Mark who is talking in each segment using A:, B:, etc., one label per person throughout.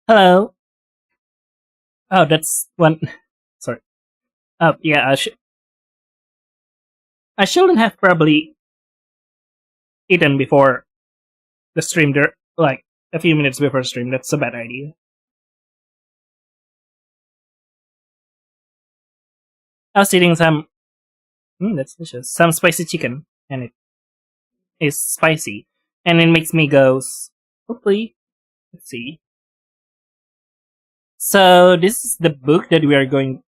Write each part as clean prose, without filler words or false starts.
A: Hello. Oh, that's one. Sorry. Oh, yeah. I shouldn't have probably eaten before the stream. There, like a few minutes before stream. That's a bad idea. I was eating some. That's delicious. Some spicy chicken, and it is spicy, and it makes me go. Hopefully, let's see. So this is the book that we are going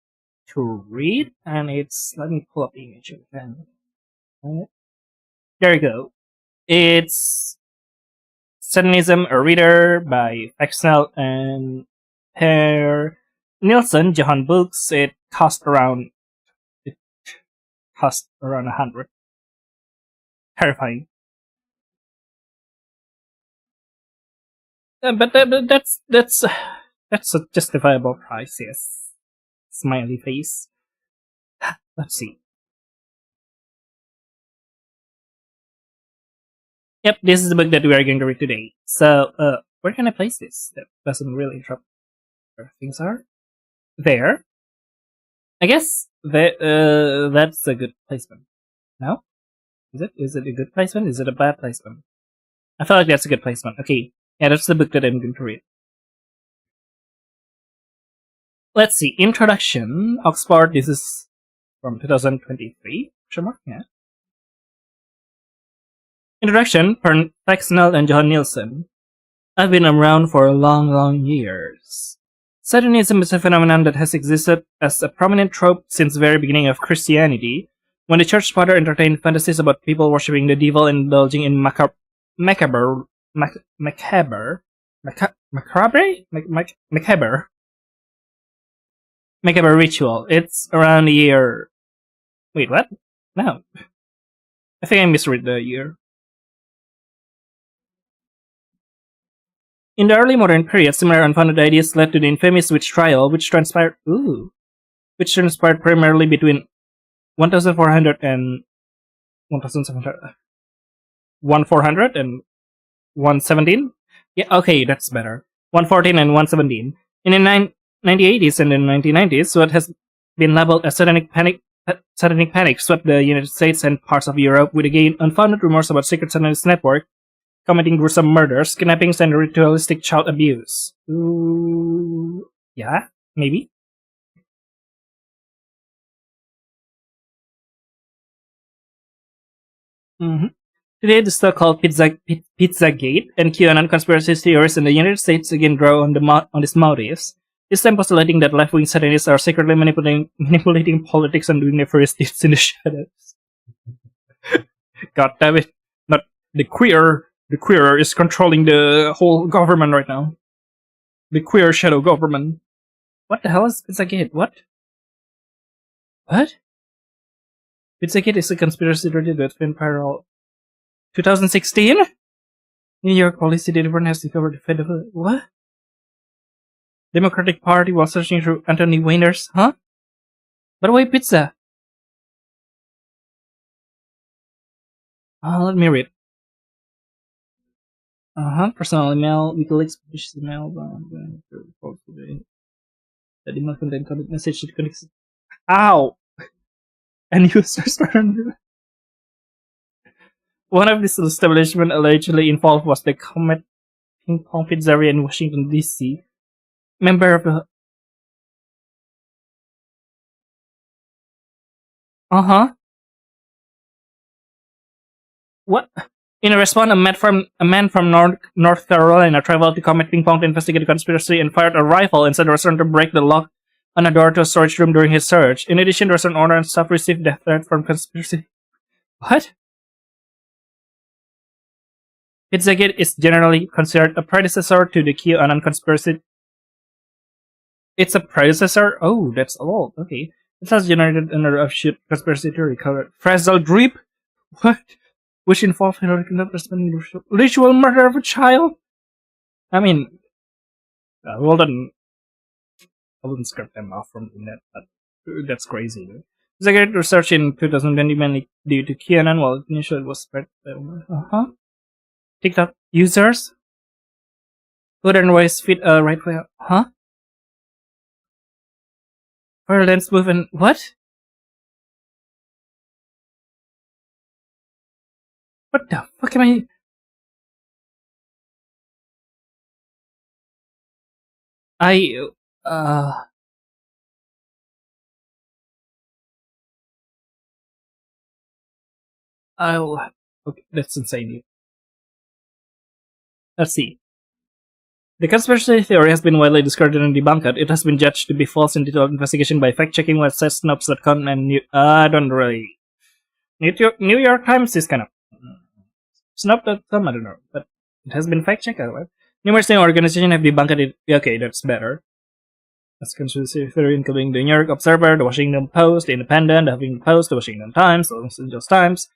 A: to read, and it's. Let me pull up the image again. There you go. It's Satanism, a reader by Fexnell and Per Nielsen, Johan Books. It cost around 100. Terrifying. But that's a justifiable price. Yes. Smiley face. Let's see. Yep, this is the book that we are going to read today. So, where can I place this? That doesn't really interrupt where things are. There. I guess that's a good placement. No? Is it? Is it a good placement? Is it a bad placement? I feel like that's a good placement. Okay. Yeah, that's the book that I'm going to read. Let's see. Introduction. Oxford. This is from 2023. Sure. Yeah. Introduction. Fexnell and Johan Nielsen. I've been around for a long years. Satanism is a phenomenon that has existed as a prominent trope since the very beginning of Christianity, when the church father entertained fantasies about people worshipping the devil and indulging in macabre ritual. It's around the year. Wait, what? No, I think I misread the year. In the early modern period, similar unfounded ideas led to the infamous witch trial, which transpired primarily between 1400 and 1700. 1400 and 117? Yeah, okay, that's better. 114 and 117. In the 1980s and the 1990s, what has been labeled as satanic panic swept the United States and parts of Europe, with again unfounded rumors about secret Satanist network committing gruesome murders, kidnappings, and ritualistic child abuse. Ooh, yeah, maybe. Mm-hmm. Today, the so-called Pizzagate and QAnon conspiracy theories in the United States again draw on these motives. This time postulating that left-wing Satanists are secretly manipulating politics and doing nefarious deeds in the shadows. God damn it! Not the queer. The queer is controlling the whole government right now. The queer shadow government. What the hell is Pizzagate? What? What? Pizzagate is a conspiracy theory that's been parallel. 2016? New York police department has discovered the federal. What? Democratic Party while searching through Anthony Weiner's. Huh? By the way, pizza. Let me read. Personal email. WikiLeaks publishes email. The email contained coded message that connects. Ow! And users turned. One of these establishments allegedly involved was the Comet Ping Pong Pizzeria in Washington, D.C. Member of the. What? In a response, a man from North Carolina traveled to Comet Ping Pong to investigate the conspiracy and fired a rifle inside the restaurant to break the lock on a door to a storage room during his search. In addition, the restaurant owner and staff received death threat from conspiracy. What? Pizzagate is generally considered a predecessor to the QAnon conspiracy. It's a predecessor? Oh, that's old. Okay. It has generated another offshoot conspiracy theory called Frazzle Drip. What? Which involved ritual murder of a child? I mean, I wouldn't scrap them off from the net, but that's crazy. Pizzagate research in 2020 mainly due to QAnon, while initially it was spread by TikTok users. Wooden ways fit a right way. Huh? Fire lens move and what? What the fuck am I? I uh I'll okay, that's insane. Let's see. The conspiracy theory has been widely discarded and debunked. It has been judged to be false in detailed investigation by fact-checking websites Snopes.com and I don't really. New York Times is kind of Snop.com, I don't know, but it has been fact-checked. Numerous new organizations have debunked it. Okay, that's better. That's conspiracy theory, including the New York Observer, the Washington Post, the Independent, the Huffington Post, the Washington Times, the Los Angeles Times,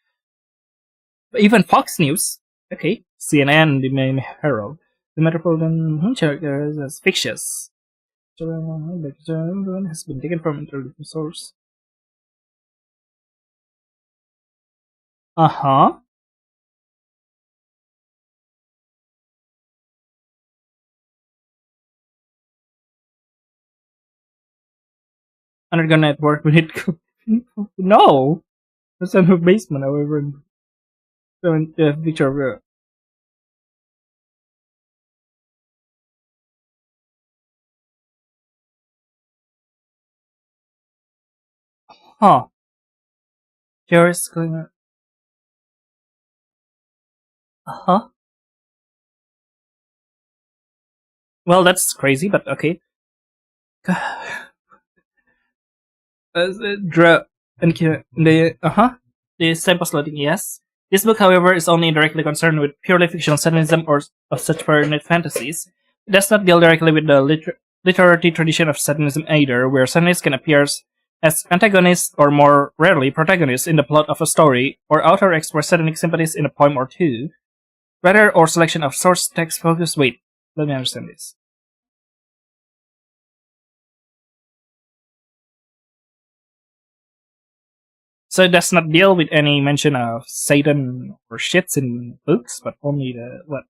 A: even Fox News. Okay, CNN, the Miami Herald, the Metropolitan Characters as fictitious. Has been taken from internet source. Uh-huh. Underground network when it no. That's in her basement, however. The picture of her. Huh. Theories going on. Uh-huh. Well, that's crazy, but okay. Draw and the the sample slotting, yes. This book, however, is only directly concerned with purely fictional Satanism or of such paranoid fantasies. It does not deal directly with the literary tradition of Satanism either, where Satanists can appear as antagonists or more rarely protagonists in the plot of a story, or author express satanic sympathies in a poem or two, rather or selection of source text focus. Wait, let me understand this. So it does not deal with any mention of Satan or shits in books, but only the what?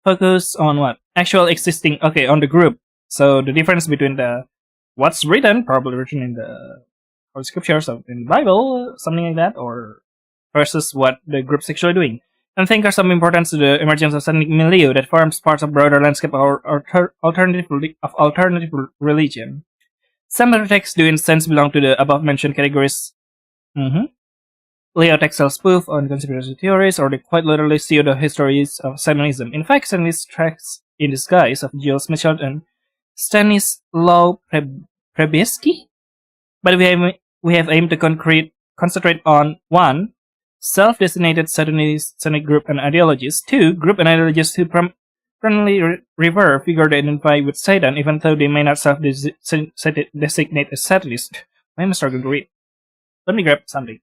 A: Focus on what? Actual existing okay, on the group. So the difference between the what's written, probably written in the or scriptures of in the Bible, something like that, or versus what the group's actually doing. And think are some importance to the emergence of Satanic milieu that forms part of broader landscape or alternative religion. Some of the texts do in sense belong to the above mentioned categories. Mm-hmm. Leo textile spoof on conspiracy theories or the quite literally pseudo histories of Satanism. In fact, Satanist tracks in disguise of Jill Mitchell and Stanislaw Prebiski. But we have aimed to concentrate on 1. Self-designated Satanic group and ideologies. 2. Group and ideologies who primarily revere figure they identify with Satan, even though they may not self-designate as Satanist. I'm struggling to read. Let me grab something.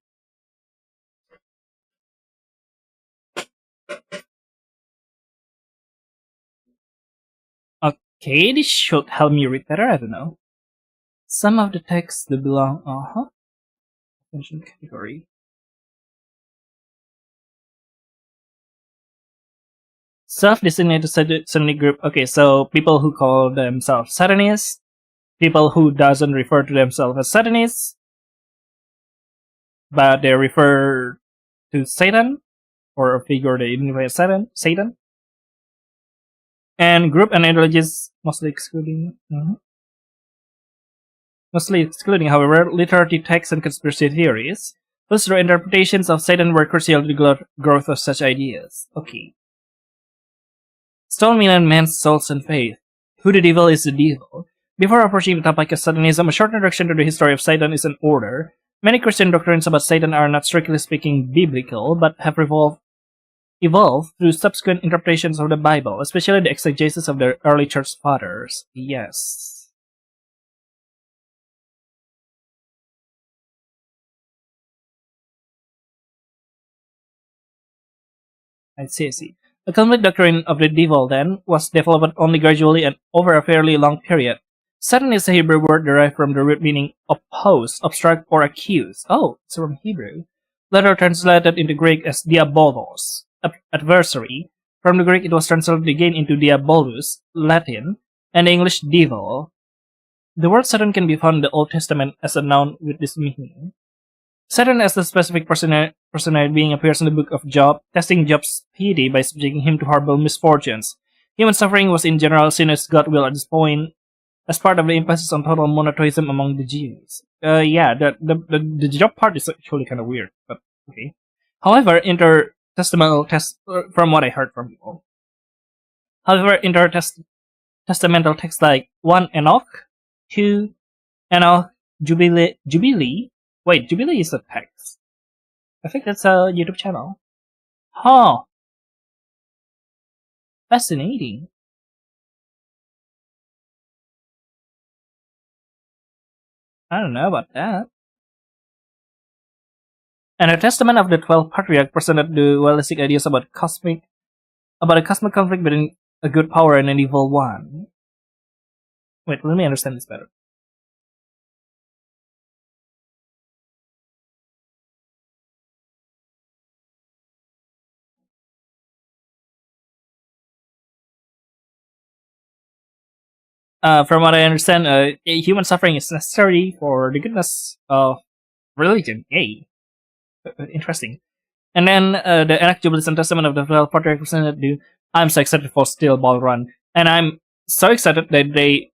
A: Okay, this should help me read better, I don't know. Some of the texts that belong, attention category. Self-designated Satanic group. Okay, so people who call themselves Satanists, people who doesn't refer to themselves as Satanists, but they refer to Satan, or a figure they identify as Satan. And group and ideologies mostly excluding. Mostly excluding, however, literary texts and conspiracy theories, whose interpretations of Satan were crucial to the growth of such ideas. Okay. Stone Million Men's Souls and Faith. Who the Devil is the Devil. Before approaching the topic of Satanism, a short introduction to the history of Satan is in order. Many Christian doctrines about Satan are not strictly speaking biblical, but have evolved through subsequent interpretations of the Bible, especially the exegesis of the early church fathers. Yes. I see. The complete doctrine of the devil, then, was developed only gradually and over a fairly long period. Satan is a Hebrew word derived from the root meaning oppose, obstruct, or accuse. Oh, it's from Hebrew. Later translated into Greek as diabolos. adversary. From the Greek, it was translated again into diabolus, Latin, and the English devil. The word Satan can be found in the Old Testament as a noun with this meaning. Satan as the specific personality being appears in the book of Job, testing Job's piety by subjecting him to horrible misfortunes. Human suffering was in general seen as God will at this point, as part of the emphasis on total monotheism among the Jews. Yeah, the Job part is actually kind of weird, but okay. However, from what I heard from people. However, intertestamental texts like 1 Enoch, 2 Enoch, Jubilee. Wait, Jubilee is a text. I think that's a YouTube channel. Huh. Fascinating. I don't know about that. And the Testament of the 12 Patriarchs presented dualistic ideas about a cosmic conflict between a good power and an evil one. Wait, let me understand this better. From what I understand, human suffering is necessary for the goodness of religion. Yay. Interesting. And then the Enoch Jubilees and Testament of the 12 Patriarchs presented to. I'm so excited for Steel Ball Run. And I'm so excited that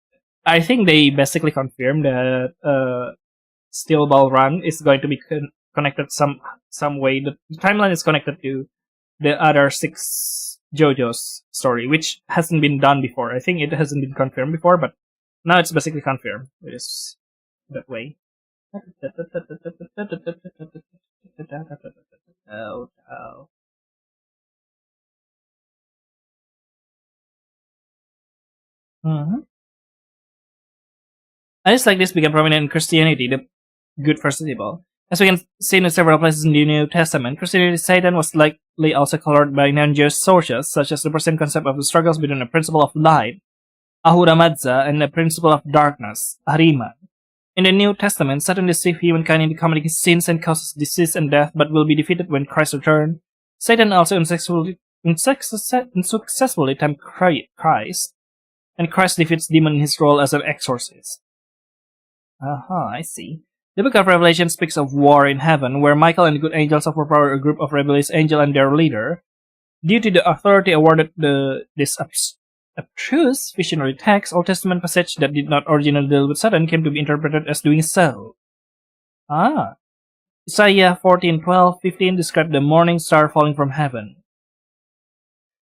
A: I think they basically confirmed that Steel Ball Run is going to be connected some way. The timeline is connected to the other 6 JoJo's story, which hasn't been done before. I think it hasn't been confirmed before, but now it's basically confirmed. It is that way. Oh. Mm-hmm. Ideas like this became prominent in Christianity, the good versus evil. As we can see in several places in the New Testament, Christianity's Satan was likely also colored by non-Jewish sources, such as the present concept of the struggles between the principle of light, Ahura Mazda, and the principle of darkness, Ahriman. In the New Testament, Satan deceives humankind into committing sins and causes disease and death, but will be defeated when Christ returns. Satan also unsuccessfully tempts Christ, and Christ defeats demon in his role as an exorcist. I see. The book of Revelation speaks of war in heaven, where Michael and the good angels overpower a group of rebellious angels and their leader. Due to the authority awarded this abstruse visionary text, Old Testament passage that did not originally deal with Satan came to be interpreted as doing so. Isaiah 14:12-15 described the morning star falling from heaven.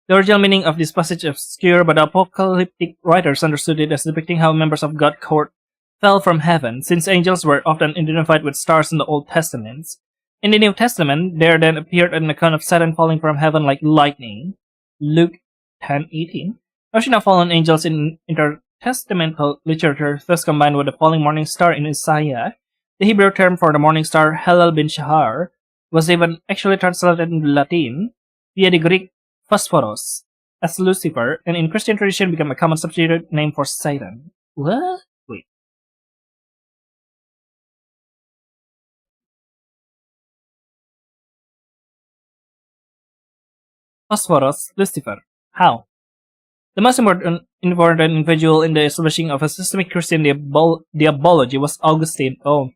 A: The original meaning of this passage is obscure, but apocalyptic writers understood it as depicting how members of God's court fell from heaven, since angels were often identified with stars in the Old Testaments. In the New Testament, there then appeared an account of Satan falling from heaven like lightning. Luke 10:18. Notion of fallen angels in intertestamental literature thus combined with the falling morning star in Isaiah. The Hebrew term for the morning star, Helel bin Shahar, was even actually translated into Latin via the Greek Phosphoros as Lucifer, and in Christian tradition became a common substitute name for Satan. What? Wait. Phosphorus, Lucifer. How? The most important individual in the establishing of a systemic Christian diabology was Augustine. Oh,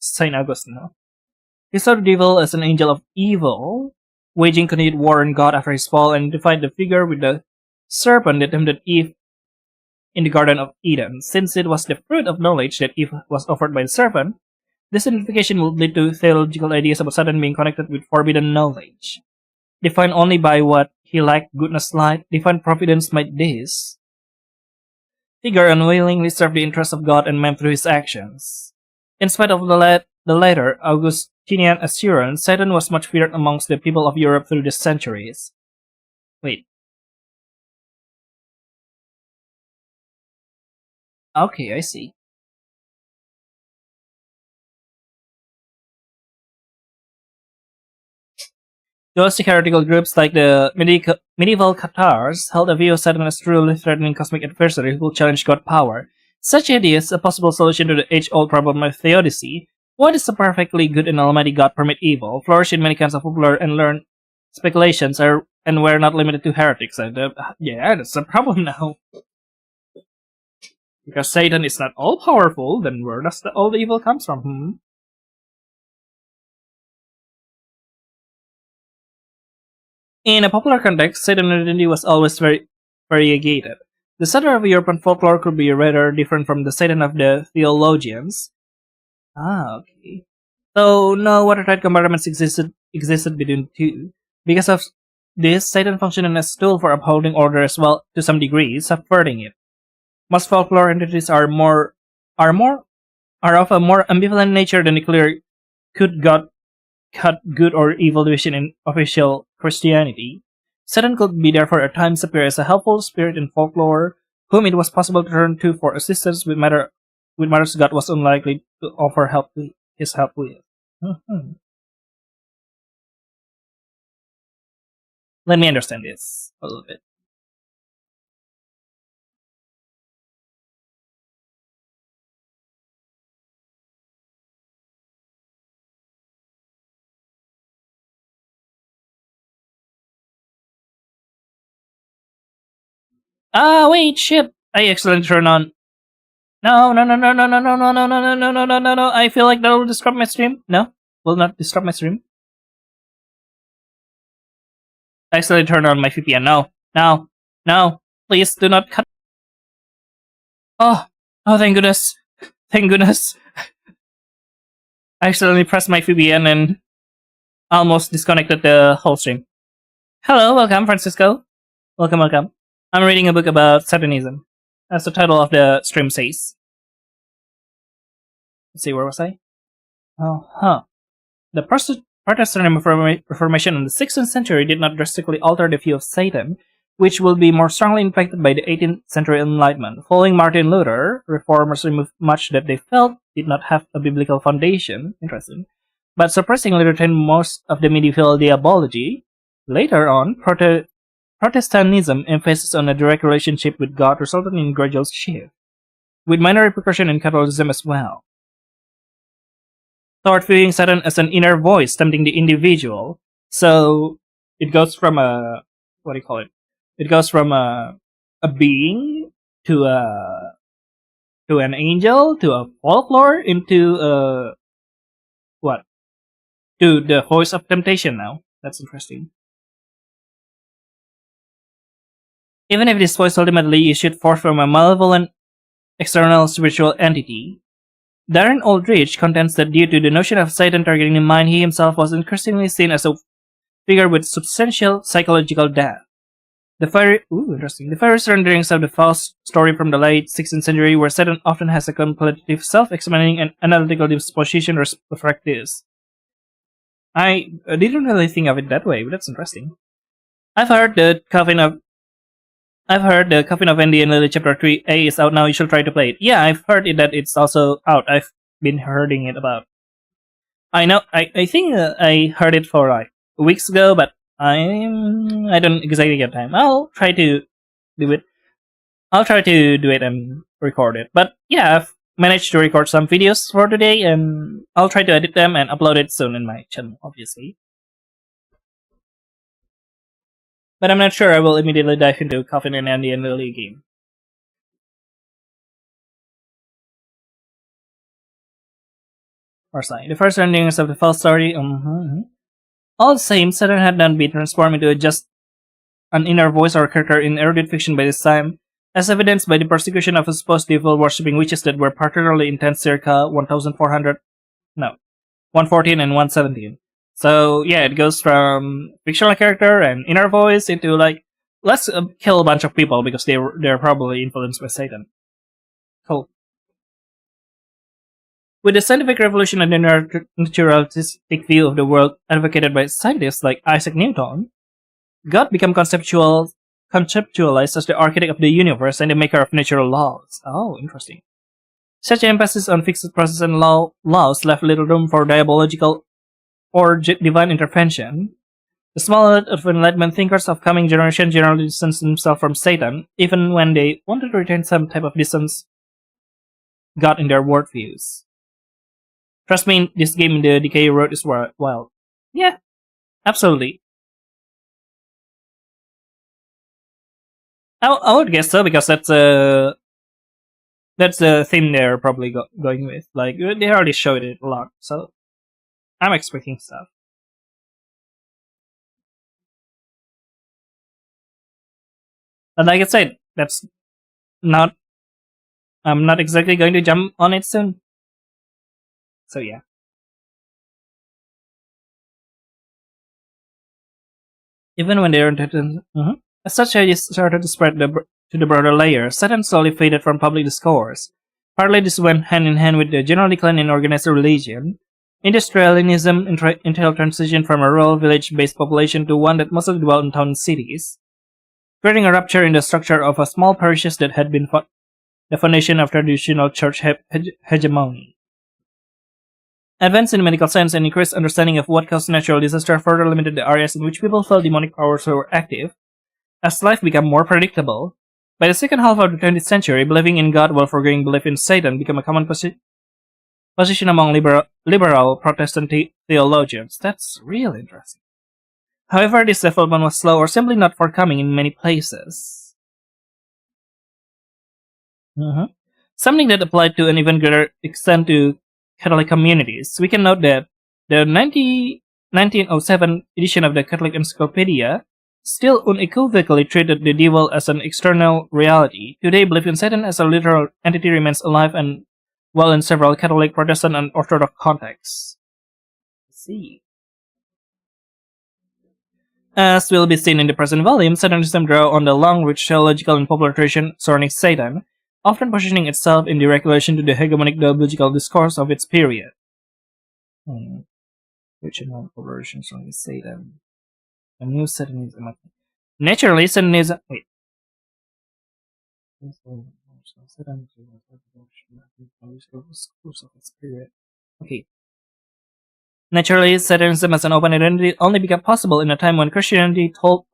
A: Saint Augustine. Huh? He saw the devil as an angel of evil, waging continued war on God after his fall, and identified the figure with the serpent that tempted Eve in the Garden of Eden. Since it was the fruit of knowledge that Eve was offered by the serpent, this identification would lead to theological ideas about Satan being connected with forbidden knowledge. Defined only by what he lacked, goodness, light, divine providence might this figure unwillingly serve the interests of God and man through his actions. In spite of the latter Augustinian assurance, Satan was much feared amongst the people of Europe through the centuries. Wait. Okay, I see. Dualistic heretical groups like the medieval Cathars held a view of Satan as truly threatening cosmic adversary who will challenge God power. Such ideas, a possible solution to the age-old problem of theodicy, why does a perfectly good and almighty God permit evil, flourish in many kinds of popular and learned speculations are and were not limited to heretics. Yeah, that's a problem now. Because Satan is not all powerful, then where does all the evil comes from? In a popular context, Satan identity was always very variegated. The center of European folklore could be rather different from the Satan of the theologians. Ah, okay. So no watertight compartments existed between the two. Because of this, Satan functioned as a tool for upholding order as well to some degree, subverting it. Most folklore entities are more are of a more ambivalent nature than the clear could God cut good or evil division in official Christianity. Satan could be therefore at times appear as a helpful spirit in folklore, whom it was possible to turn to for assistance with matters God was unlikely to offer his help with. Mhm. Let me understand this a little bit. Ah, wait, shit! I accidentally turned on. No, no, no, no, no, no, no, no, no, no, no, no, no, no, no, no! I feel like that will disrupt my stream. No, will not disrupt my stream. I accidentally turned on my VPN. No, no, no! Please do not cut. Oh, oh, thank goodness, thank goodness! I accidentally pressed my VPN and almost disconnected the whole stream. Hello, welcome, Francisco. Welcome, welcome. I'm reading a book about Satanism, as the title of the stream says. Let's see, where was I? Oh, huh. The Protestant Reformation in the 16th century did not drastically alter the view of Satan, which will be more strongly impacted by the 18th century Enlightenment. Following Martin Luther, reformers removed much that they felt did not have a biblical foundation. Interesting. But surprisingly retained most of the medieval diabology. Later on, Protestantism emphasis on a direct relationship with God resulted in gradual shift, with minor repercussion in Catholicism as well. Toward viewing Satan as an inner voice tempting the individual. So it goes from a what do you call it? It goes from a being to an angel to a folklore into what? To the voice of temptation now. That's interesting. Even if this voice ultimately issued forth from a malevolent external spiritual entity, Darren Aldrich contends that due to the notion of Satan targeting the mind, he himself was increasingly seen as a figure with substantial psychological depth. The various renderings of the false story from the late 16th century, where Satan often has a contemplative, self-examining, and analytical disposition, reflect this. I didn't really think of it that way, but that's interesting. I've heard the Coffin of Andy and Lily Chapter 3A is out now. You should try to play it. Yeah, I've heard that it's also out. I've been hearing it about. I know. I think I heard it for like weeks ago, but I don't exactly get time. I'll try to do it. I'll try to do it and record it. But yeah, I've managed to record some videos for today, and I'll try to edit them and upload it soon in my channel, obviously. But I'm not sure I will immediately dive into Coffin and Andy and Lily game. Or sorry, the first endings of the false story. All the same, Satan had not been transformed into just an inner voice or character in erudite fiction by this time, as evidenced by the persecution of supposed devil worshipping witches that were particularly intense circa 114 and 117. So yeah, it goes from fictional character and inner voice into like, let's kill a bunch of people because they're probably influenced by Satan. Cool. With the scientific revolution and the naturalistic view of the world advocated by scientists like Isaac Newton, God became conceptualized as the architect of the universe and the maker of natural laws. Oh, interesting. Such emphasis on fixed process and laws left little room for diabolical or divine intervention. The small elite of Enlightenment thinkers of coming generation generally distanced themselves from Satan, even when they wanted to retain some type of distance God in their worldviews. Trust me, this game in the Decay Road is wild. Yeah, absolutely. I would guess so because that's the theme they're probably going with. Like they already showed it a lot, so I'm expecting stuff. But like I said, that's not. I'm not exactly going to jump on it soon. So yeah. Even when they're as such, I just started to spread to the broader layers. Satan slowly faded from public discourse. Partly this went hand in hand with the general decline in organized religion. Industrialism entailed transition from a rural village-based population to one that mostly dwelled in town cities, creating a rupture in the structure of a small parishes that had been the foundation of traditional church hegemony. Advance in medical science and increased understanding of what caused natural disaster further limited the areas in which people felt demonic powers were active. As life became more predictable, by the second half of the 20th century, believing in God while forgoing belief in Satan became a common position among liberal Protestant theologians. That's really interesting. However, this development was slow or simply not forthcoming in many places. Something that applied to an even greater extent to Catholic communities. We can note that the 1907 edition of the Catholic Encyclopedia still unequivocally treated the devil as an external reality. Today, belief in Satan as a literal entity remains alive and well in several Catholic, Protestant, and Orthodox contexts. Let's see. As will be seen in the present volume, Satanism draws on the long, rich theological and popular tradition surrounding Satan, often positioning itself in direct relation to the hegemonic theological discourse of its period. Which and popular tradition surrounding Satan. A new Satanism. Naturally, Satanism. Wait. Okay. Naturally, Satanism as an open identity only became possible in a time when Christianity hold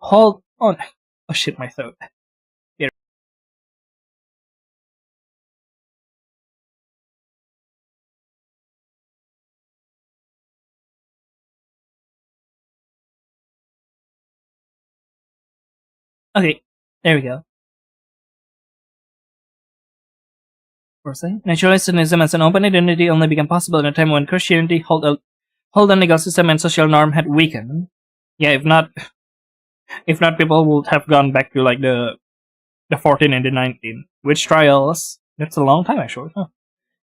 A: on. Oh shit, my throat. Here. Okay, there we go. Naturally, Satanism as an open identity only became possible in a time when Christianity hold on legal system and social norm had weakened. Yeah, if not, people would have gone back to like the 14 and the 19 witch trials. That's a long time actually. Huh.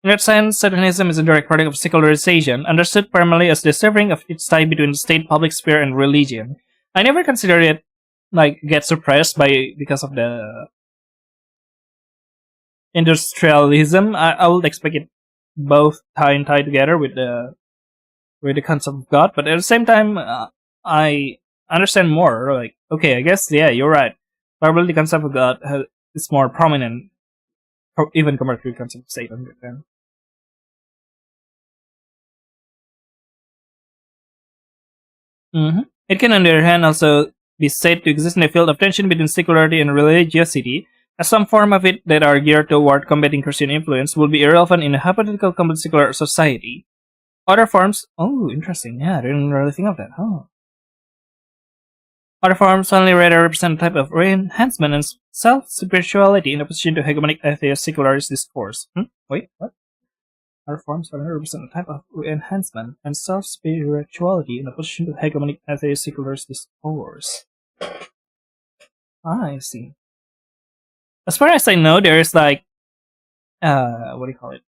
A: In that sense, Satanism is a direct product of secularization, understood primarily as the severing of its tie between the state, public sphere, and religion. I never considered it like get suppressed because of the industrialism. I would expect it both tie together with the concept of God, but at the same time, I understand more. Like, okay, I guess yeah, you're right. Probably the concept of God is more prominent, even compared to the concept of Satan. It can, on the other hand, also be said to exist in a field of tension between secularity and religiosity, as some form of it that are geared toward combating Christian influence will be irrelevant in a hypothetical complete secular society. Other forms, oh, interesting, yeah, I didn't really think of that, huh? Other forms only rather represent a type of re-enhancement and self-spirituality in opposition to hegemonic atheist secularist discourse. Wait, what? Other forms only represent a type of re-enhancement and self-spirituality in opposition to hegemonic atheist secularist discourse. I see. As far as I know, there is like, what do you call it?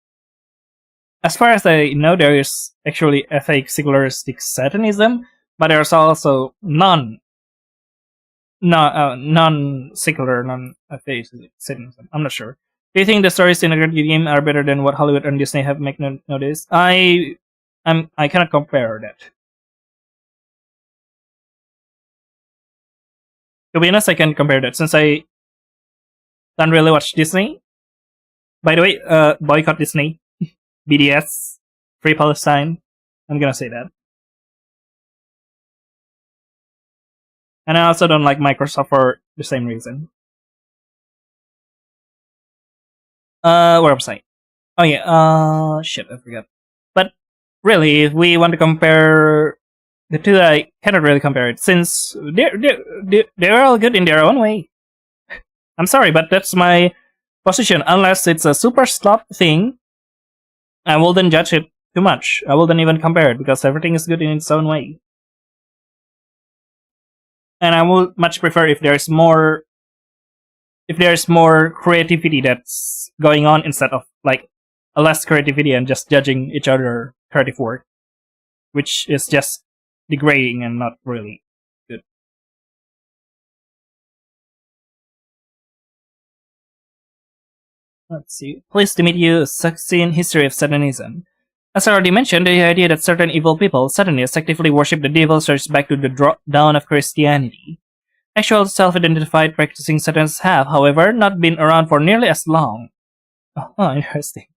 A: As far as I know, there is actually atheist secularistic Satanism, but there's also non-secular, non-atheist Satanism. I'm not sure. Do you think the stories in a video game are better than what Hollywood and Disney have made nowadays? I cannot compare that. To be honest, I can compare that since I don't really watch Disney. By the way, boycott Disney, BDS, Free Palestine. I'm gonna say that. And I also don't like Microsoft for the same reason. Where was I? Oh yeah, shit, I forgot. But really, if we want to compare the two, I cannot really compare it since they're all good in their own way. I'm sorry, but that's my position. Unless it's a super slop thing, I wouldn't judge it too much. I wouldn't even compare it because everything is good in its own way. And I would much prefer if there's more creativity that's going on instead of like a less creativity and just judging each other creative work, which is just degrading and not really good. Let's see. Pleased to meet you. Succinct history of Satanism. As I already mentioned, the idea that certain evil people, Satanists, actively worship the devil traces back to the dawn of Christianity. Actual self-identified practicing Satanists have, however, not been around for nearly as long. Oh, interesting.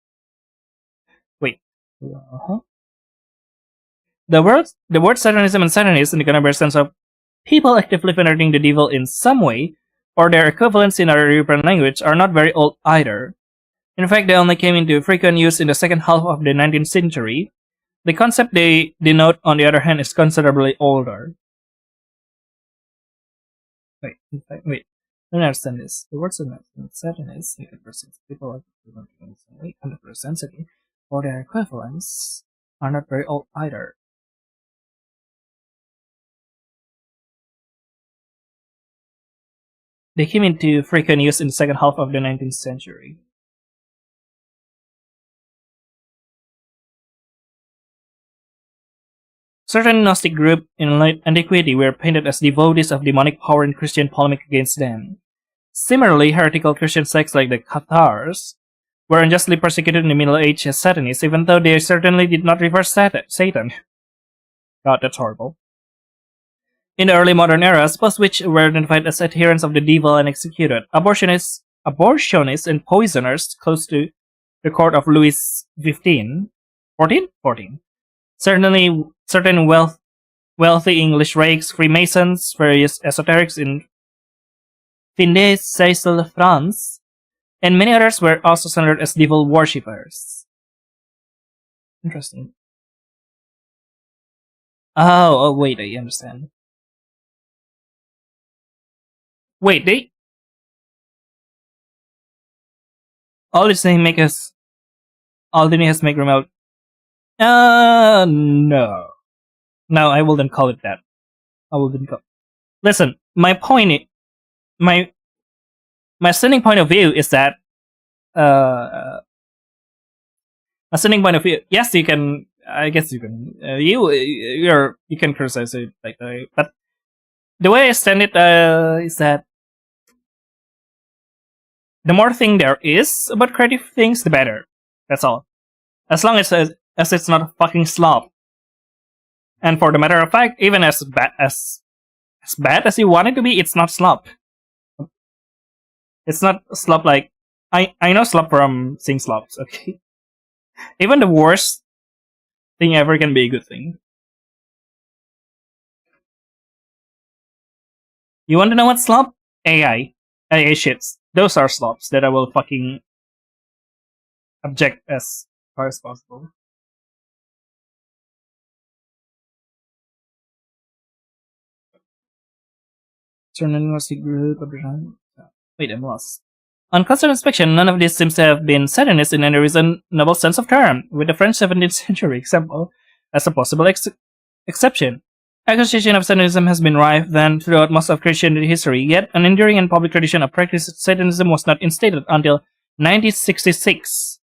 A: Wait. The word Satanism and Satanist in the contemporary sense of people actively venerating the devil in some way, or their equivalents in other European language, are not very old either. In fact, they only came into frequent use in the second half of the 19th century. The concept they denote, on the other hand, is considerably older. Wait. I don't understand this. The word Satanist, 80% people are 100% or their equivalents are not very old either. They came into frequent use in the second half of the 19th century. Certain Gnostic groups in late antiquity were painted as devotees of demonic power in Christian polemic against them. Similarly, heretical Christian sects like the Cathars were unjustly persecuted in the Middle Age as Satanists, even though they certainly did not reverse Satan. God, that's horrible. In the early modern era, most which were identified as adherents of the devil and executed. Abortionists and poisoners close to the court of Louis XV. 14? Certain wealthy English rakes, Freemasons, various esoterics in Finde, Seyssel, France, and many others were also considered as devil worshippers. Interesting. Oh, wait, I understand. Wait, all this thing make us all they has make remote. No, I wouldn't call it that. I wouldn't call. Listen, my standing point of view is that a standing point of view. Yes, you can. I guess you can. You can criticize it like that, but the way I stand it is that the more thing there is about creative things, the better. That's all. As long as it's not a fucking slop. And for the matter of fact, even as bad as you want it to be, it's not slop. It's not slop like I know slop from seeing slops, okay? Even the worst thing ever can be a good thing. You want to know what slop? AI shits. Those are slops that I will fucking object as far as possible. Wait, I'm lost. On closer inspection, none of this seems to have been Satanist in any reasonable sense of term, with the French 17th century example as a possible exception. Accusation of Satanism has been rife then throughout most of Christian history, yet an enduring and public tradition of practice of Satanism was not instated until 1966,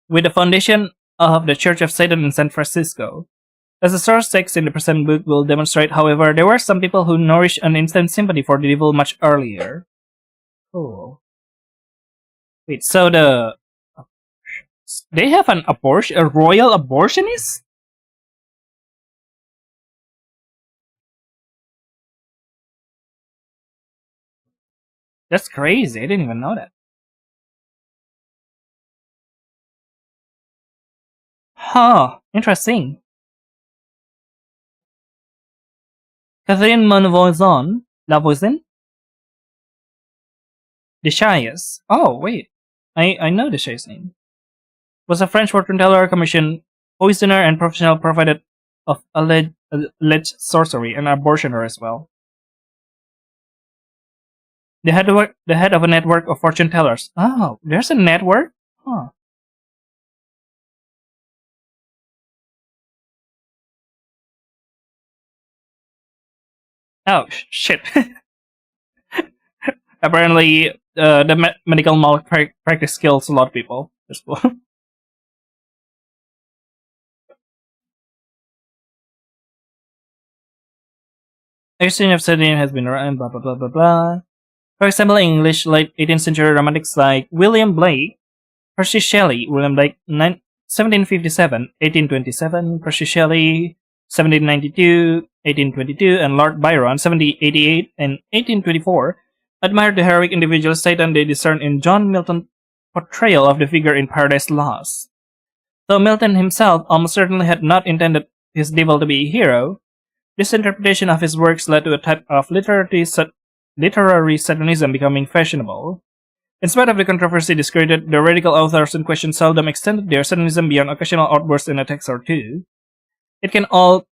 A: with the foundation of the Church of Satan in San Francisco. As the source text in the present book will demonstrate, however, there were some people who nourished an instant sympathy for the devil much earlier. Oh. Wait, so they have a royal abortionist? That's crazy. I didn't even know that. Huh. Interesting. Catherine Lavoisin? Deschamps. Oh, wait. I know Deschamps' name. Was a French fortune teller, commissioned poisoner, and professional provider of alleged sorcery, and abortioner as well. The head of a network of fortune tellers. Oh, there's a network? Huh. Oh, shit. Apparently, the medical malpractice kills a lot of people. That's cool. Exchange of Sardinian has been around, blah blah blah blah blah. For example, in English, late 18th century romantics like William Blake, Percy Shelley, William Blake, 1757, 1827, Percy Shelley, 1792, 1822, and Lord Byron, 1788 and 1824, admired the heroic individual Satan they discern in John Milton's portrayal of the figure in Paradise Lost. Though Milton himself almost certainly had not intended his devil to be a hero, this interpretation of his works led to a type of literary Satanism becoming fashionable. In spite of the controversy discredited, the radical authors in question seldom extended their Satanism beyond occasional outbursts in a text or two. It can all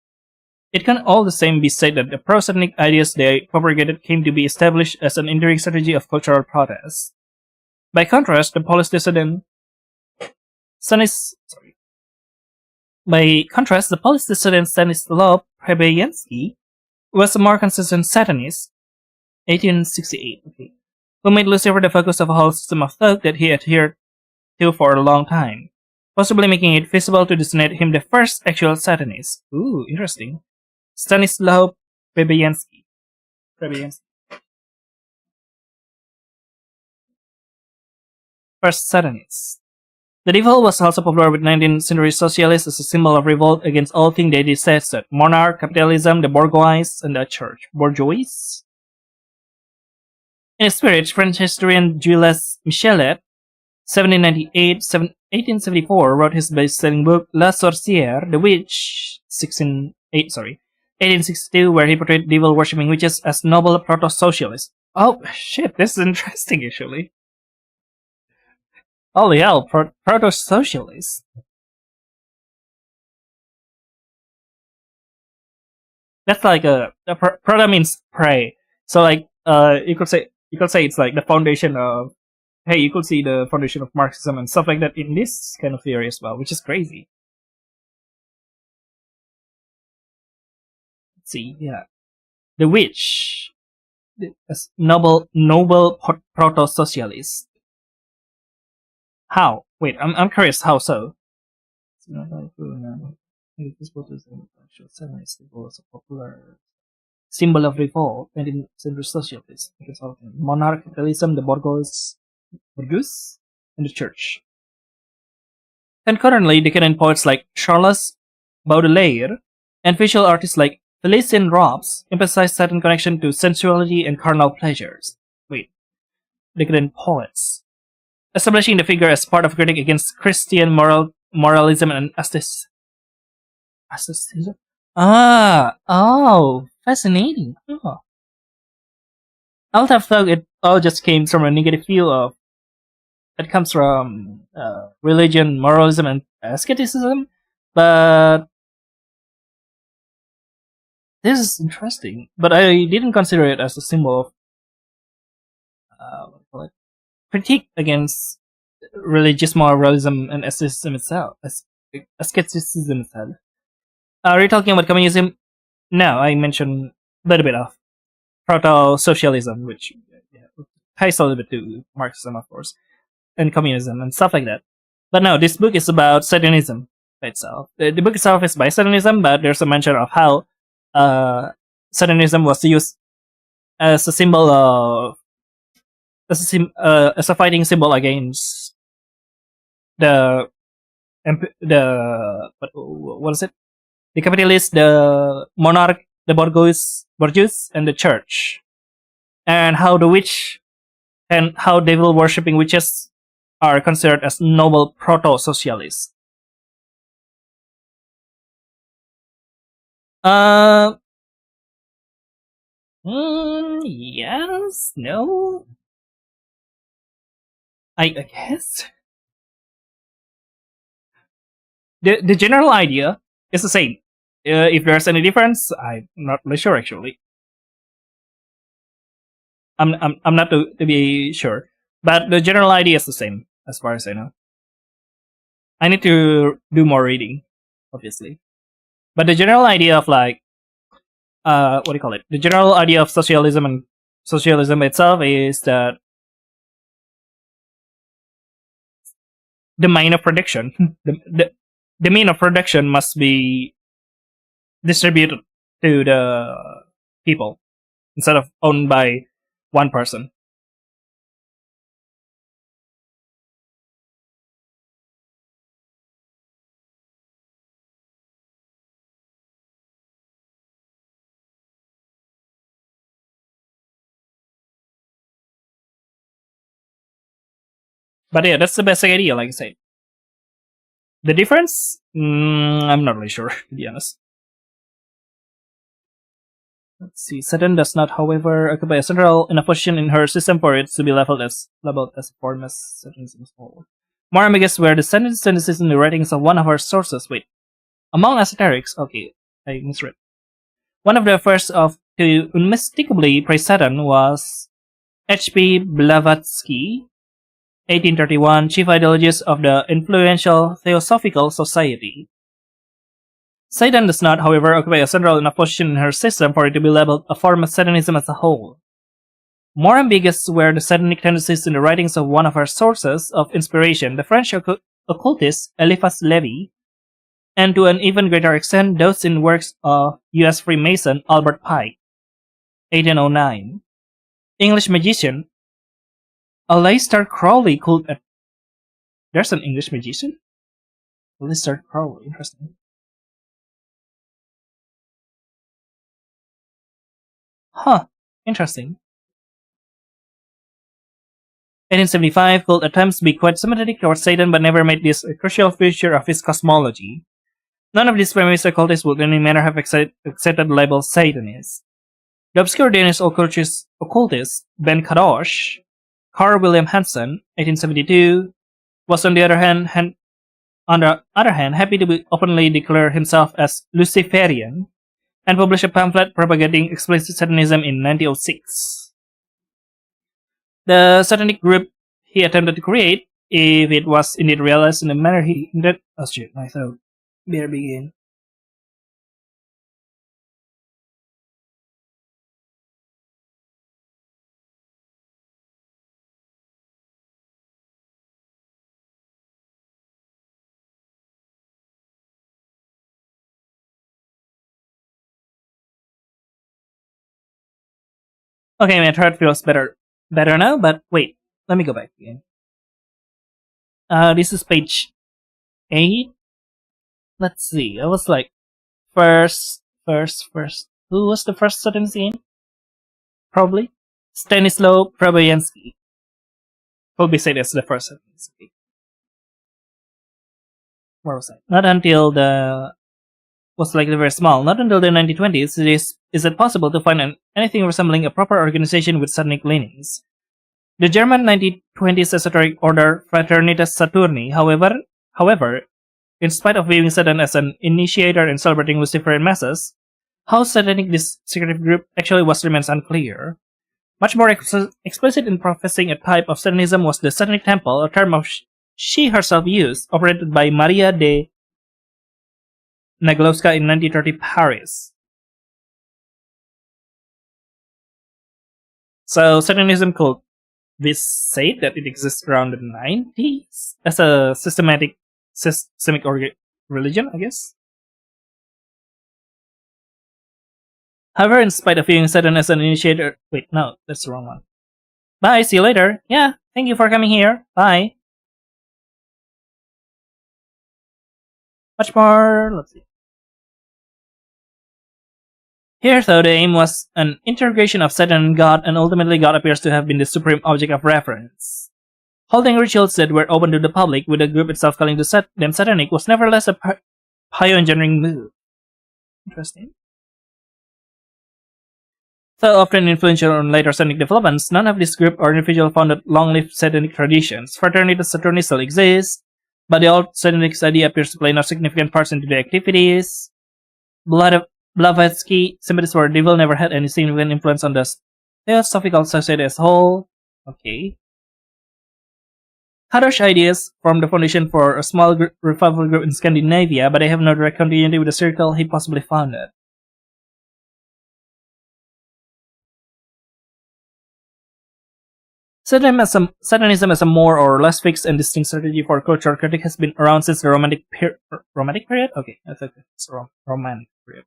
A: the same be said that the pro-Satanic ideas they propagated came to be established as an enduring strategy of cultural protest. By contrast, the Polish dissident Stanislaw Przebylski was a more consistent Satanist, 1868, okay, who made Lucifer the focus of a whole system of thought that he adhered to for a long time, possibly making it feasible to designate him the first actual Satanist. Ooh, interesting. Stanislaw Przebylski. First Satanist. The devil was also popular with 19th century socialists as a symbol of revolt against all things they detested: monarch, capitalism, the bourgeois, and the church. Bourgeois? In his spirit, French historian Jules Michelet, 1874, wrote his best-selling book La Sorcière, The Witch, 1862, where he portrayed devil-worshipping witches as noble proto-socialists. Oh, shit, this is interesting, actually. Holy hell, proto-socialists. That's like proto means pray. So like you could say it's like the foundation of, hey, you could see the foundation of Marxism and stuff like that in this kind of theory as well, which is crazy. Let's see, yeah. The witch, noble proto-socialist. How? Wait, I'm curious. How so? This was a popular symbol of revolt and in century socialists, monarch, capitalism, the bourgeois, and the church. Concurrently, decadent poets like Charles Baudelaire and visual artists like Félicien Robes emphasize certain connection to sensuality and carnal pleasures. Wait, decadent poets, establishing the figure as part of critique against Christian moralism and asceticism. Fascinating. Oh. I would have thought it all just came from a negative view of it comes from religion, moralism, and asceticism, but this is interesting. But I didn't consider it as a symbol of critique against religious moralism and asceticism itself. Asceticism itself. Are you talking about communism? No, I mentioned a little bit of proto-socialism, which ties a little bit to Marxism, of course, and communism and stuff like that. But no, this book is about Satanism itself. The book itself is by Satanism, but there's a mention of how Satanism was used as a symbol of as a fighting symbol against the what is it? The capitalists, the monarch, the bourgeois, and the church, and how the witch and how devil worshipping witches are considered as noble proto-socialists. Yes, no. I guess the general idea is the same. If there's any difference, I'm not really sure actually. I'm not to be sure, but the general idea is the same as far as I know. I need to do more reading, obviously, but the general idea of like what do you call it? The general idea of socialism and socialism itself is that the mean of production, the mean of production must be distributed to the people instead of owned by one person. But yeah, that's the basic idea, like I said. The difference? I'm not really sure, to be honest. Let's see. Satan does not, however, occupy a central enough position in her system for it to be labeled as a form as Satanism as whole. More ambiguous were the sentences in the writings of one of our sources. Wait. Among esoterics, okay, I misread. One of the first to unmistakably praise Satan was H.P. Blavatsky, 1831, chief ideologist of the influential Theosophical Society. Satan does not, however, occupy a central enough position in her system for it to be labeled a form of Satanism as a whole. More ambiguous were the Satanic tendencies in the writings of one of her sources of inspiration, the French occultist Eliphas Levi, and to an even greater extent, those in works of U.S. Freemason Albert Pike, 1809. English magician Aleister Crowley cult. There's an English magician? Aleister Crowley, interesting. Huh, interesting. 1875 could at times be quite sympathetic towards Satan but never made this a crucial feature of his cosmology. None of these famous occultists would in any manner have accepted the label Satanist. The obscure Danish occultist Ben Kadosh, Carl William Hansen, 1872, was on the other hand happy to openly declare himself as Luciferian and published a pamphlet propagating explicit Satanism in 1906. The Satanic group he attempted to create, if it was indeed realized in the manner he intended, oh shit, my throat. Better begin. Okay, my throat feels better now, but wait, let me go back again. This is page 8. Let's see, I was like, first. Who was the first Satanist again? Probably Stanislaw Preobrajensky. Will be said as the first Satanist. Where was I? Not until the was likely very small. Not until the 1920s is it possible to find anything resembling a proper organization with Satanic leanings. The German 1920s esoteric order Fraternitas Saturni, however, in spite of viewing Satan as an initiator and celebrating Luciferian masses, how Satanic this secretive group actually was remains unclear. Much more explicit in professing a type of Satanism was the Satanic Temple, a term of she herself used, operated by Maria de Naglowska in 1930 Paris. So Satanism could be said that it exists around the 90s as a systemic religion, I guess. However, in spite of viewing Satan as an initiator... Wait, no, that's the wrong one. Bye, see you later. Yeah, thank you for coming here. Bye. Much more... Let's see. Here, though, the aim was an integration of Satan and God, and ultimately God appears to have been the supreme object of reference. Holding rituals that were open to the public, with the group itself calling them satanic, was nevertheless a pioneering move. Interesting. Though often influential on later Satanic developments, none of this group or individual founded long-lived Satanic traditions. Fraternitas Saturni still exists, but the old Satanic idea appears to play no significant parts into the activities. Blavatsky sympathies for the devil never had any significant influence on the Theosophical society as a whole. Okay. Kadosh ideas formed the foundation for a small revival group in Scandinavia, but they have no direct continuity with the circle he possibly founded. Satanism as a more or less fixed and distinct strategy for cultural critique has been around since the Romantic period? Okay, I think it's Romantic period.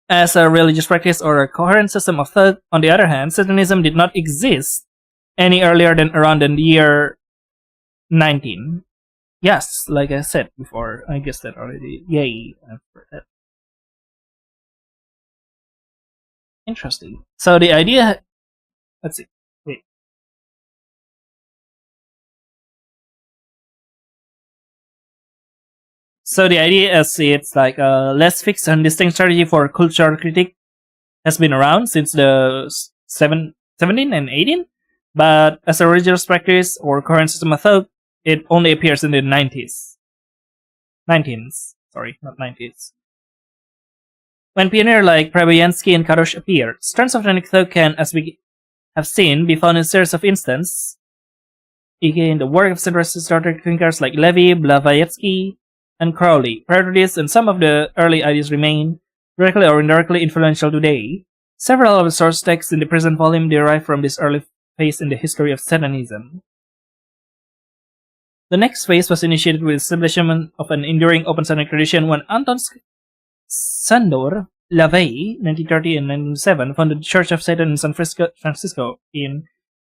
A: As a religious practice or a coherent system of thought, on the other hand, Satanism did not exist any earlier than around the year 19. Yes, like I said before, I guessed that already. Yay, I've heard that. Interesting. So the idea, let's see. Wait. So the idea is it's like a less fixed and distinct strategy for cultural critique has been around since the 17 and 18, but as a religious practice or current system of thought, it only appears in the 90s. 19s. Sorry, not 90s. When pioneers like Prevoyansky and Kadosh appeared, strands of Satanic thought can, as we have seen, be found in a series of instances, in the work of centrist historical thinkers like Levi, Blavatsky, and Crowley. Prior to this, and some of the early ideas remain, directly or indirectly influential today. Several of the source texts in the present volume derive from this early phase in the history of Satanism. The next phase was initiated with the establishment of an enduring open Satanic tradition when Anton Sandor LaVey, 1930 and 1907, founded the Church of Satan in San Francisco in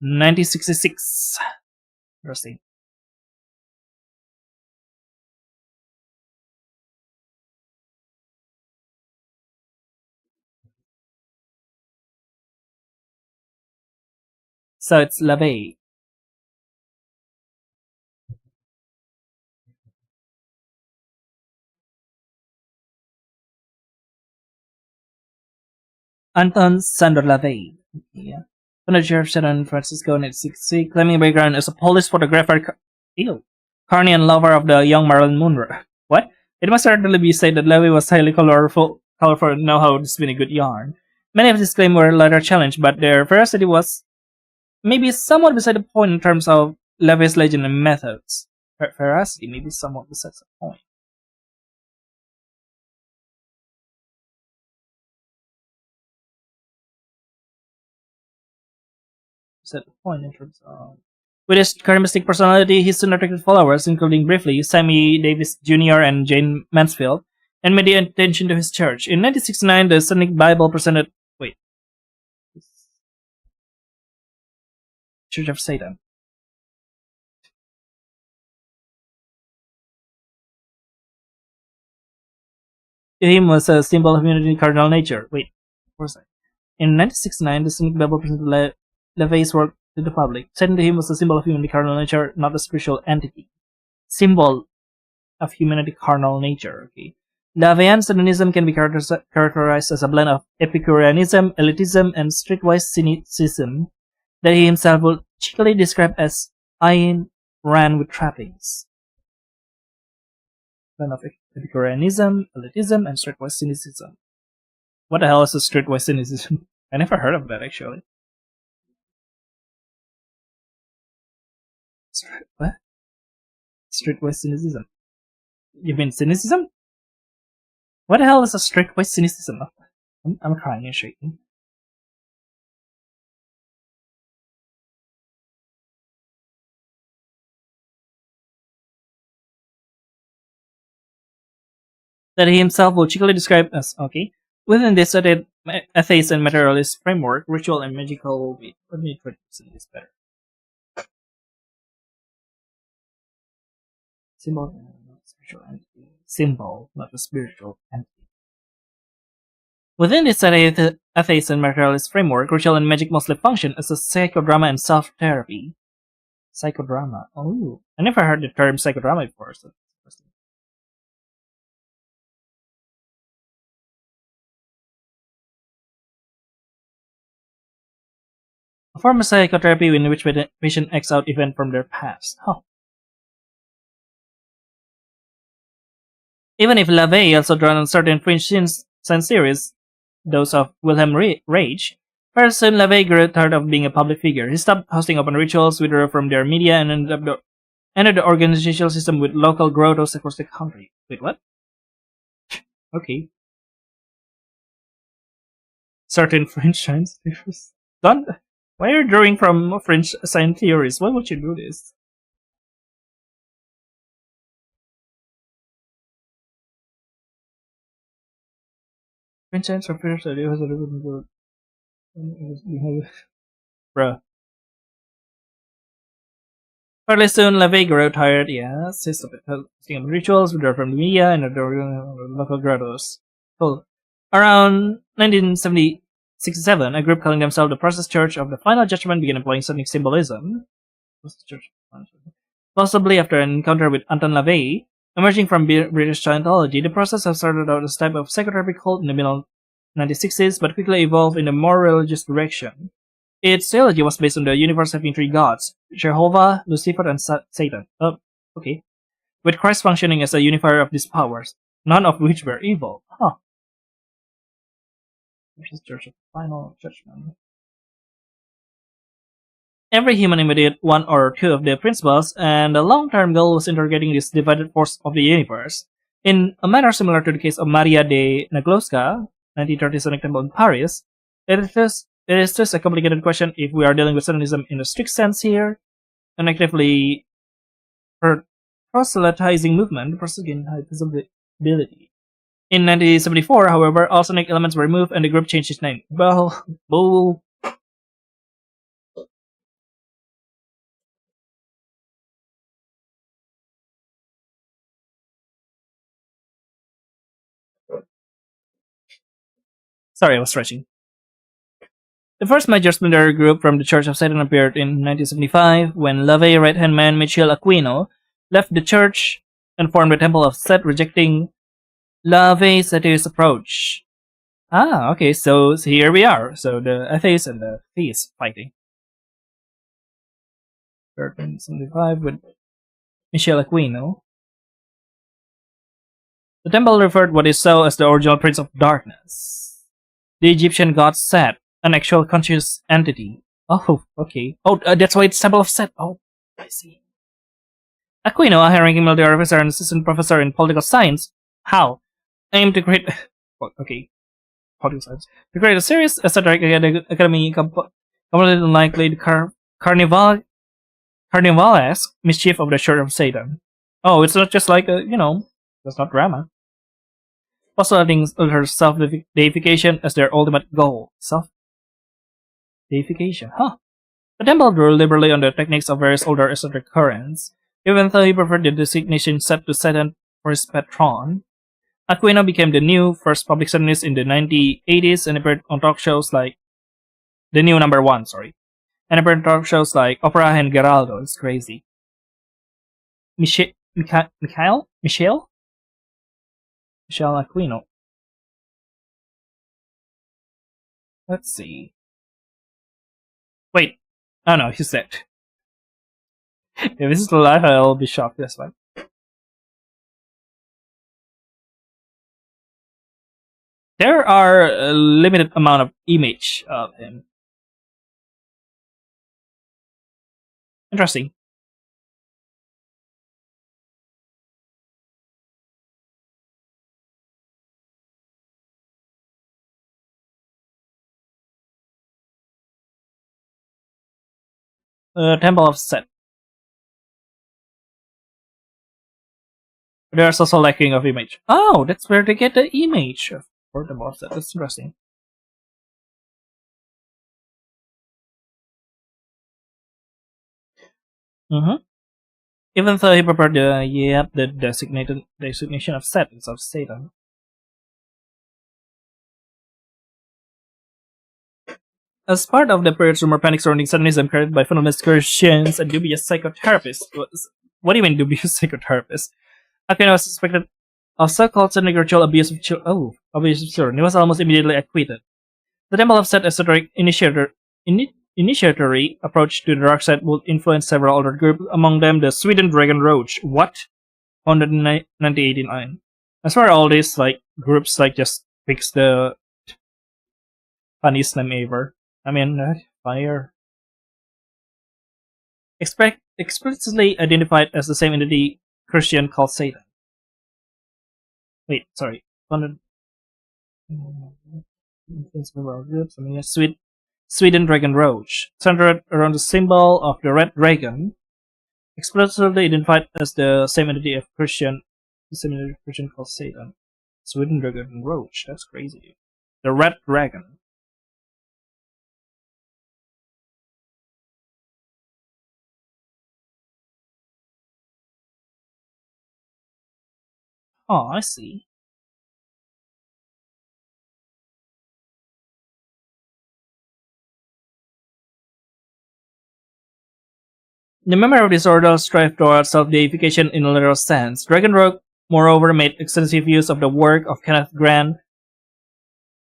A: 1966. Interesting. So it's LaVey. Anton Sandor LaVey. Yeah. Founded the Church of Satan in Francisco in 1966, claiming a background as a Polish photographer, carnian lover of the young Marilyn Monroe. What? It must certainly be said that LaVey was highly colorful and know how to spin a good yarn. Many of these claims were later challenged, but their veracity was maybe somewhat beside the point in terms of LaVey's legend and methods. Veracity, maybe somewhat beside the point. Beside the point in terms of. With his charismatic personality, he soon attracted followers, including briefly Sammy Davis Jr. and Jane Mansfield, and made the attention to his church. In 1969, the Satanic Bible presented. Wait. Church of Satan. To him was a symbol of unity in cardinal nature. Wait, where's that? In 1969, the Satanic Bible presented LaVey's work to the public. Satan to him was a symbol of humanity cardinal nature, not a spiritual entity. Symbol of humanity carnal nature. Okay. LaVeyan Satanism can be characterized as a blend of Epicureanism, elitism, and streetwise cynicism that he himself would cheekily describe as Ayn Rand with trappings. Blend of Epicureanism, elitism, and streetwise cynicism. What the hell is a streetwise cynicism? I never heard of that actually. What? Streetwise cynicism? You mean cynicism? What the hell is a streetwise cynicism? I'm crying and shaking. That he himself will cheekily describe as, okay, within this studied atheist and materialist framework, ritual and magical. Wait, let me try to see this better. Symbol, not spiritual entity. Symbol, not a spiritual entity. Within this atheist and materialist framework, ritual and magic mostly function as a psychodrama and self-therapy. Psychodrama. Oh, I never heard the term psychodrama before, so interesting. A form of psychotherapy in which patient acts out events from their past. Huh. Even if LaVey also drawn on certain fringe science series, those of Wilhelm Reich, Person LaVey grew tired of being a public figure. He stopped hosting open rituals, withdrew from their media, and ended the organizational system with local grottos across the country. Wait, what? Okay. Certain French science theories. Don't. Why are you drawing from French science theories? Why would you do this? French science appears that it was a little bit. Bruh. Fairly soon, LaVey grew tired, yes. He stopped hosting open rituals, withdrew from the media, and the local grottos. Cool. Around 1967, a group calling themselves the Process Church of the Final Judgment began employing Satanic symbolism. What's the church? Possibly after an encounter with Anton LaVey, emerging from British Scientology, the process has started out as a type of psychotherapy cult in the middle 1960s, but quickly evolved in a more religious direction. Its theology was based on the universe having three gods: Jehovah, Lucifer, and Satan. Oh, okay. With Christ functioning as a unifier of these powers, none of which were evil. Huh. Church of Final Judgment. Every human embodied one or two of the principles, and the long-term goal was interrogating this divided force of the universe. In a manner similar to the case of Maria de Nagloska, 1930 Sonic Temple in Paris, it is just a complicated question if we are dealing with Satanism in a strict sense here, an actively proselytizing movement, prosecuting high visibility. In 1974, however, all Sonic elements were removed and the group changed its name. Bull. Sorry, I was stretching. The first major splinter group from the Church of Satan appeared in 1975 when LaVey right-hand man Michel Aquino left the church and formed the Temple of Set, rejecting LaVey's atheist approach. Ah, okay, so here we are. So the atheists and the theists fighting. 1975 with Michel Aquino. The temple referred what is so as the original Prince of Darkness. The Egyptian god Set, an actual conscious entity. Oh, okay. Oh, that's why it's Temple of Set. Oh, I see. Aquino, a high-ranking military officer and assistant professor in political science, how aimed to create political science to create a serious esoteric academy completely unlikely the carnivalesque mischief of the Church of Satan. Oh, it's not just like that's not drama. Postulating her self-deification as their ultimate goal. Self-deification, huh? The temple drew liberally on the techniques of various older esoteric currents, even though he preferred the designation set to Satan for his patron. Aquino became the new first public Satanist in the 1980s and appeared on talk shows like the new number one, and appeared on talk shows like Oprah and Geraldo. It's crazy. Michelle Aquino. Let's see. Wait. Oh no, he's dead. If this is live, I'll be shocked. That's fine. There are a limited amount of image of him. Interesting. Temple of Set. There's also lacking of image. Oh, that's where they get the image for Temple of Set. That's interesting. Even though he prepared the designation of Set instead of Satan. As part of the period's rumor panic surrounding Satanism created by fundamentalist Christians and dubious psychotherapists. What do you mean dubious psychotherapists? Aquino was suspected of so-called satanic ritual abuse of children. Oh, abuse of children. He was almost immediately acquitted. The Temple of Set esoteric initiatory approach to the dark side would influence several other groups, among them the Sweden Dragon Roach. What? Founded in 1989. I swear all these groups just fix the funniest name ever. I mean, fire. Explicitly identified as the same entity Christian called Satan. Wait, sorry. Funded. Sweden Dragon Roach, centered around the symbol of the red dragon, explicitly identified as the same entity of the same entity of Christian called Satan. Sweden Dragon Roach, that's crazy. The red dragon. Oh, I see. The member of this order strive towards self-deification in a literal sense. Dragon Rogue, moreover, made extensive use of the work of Kenneth Grant,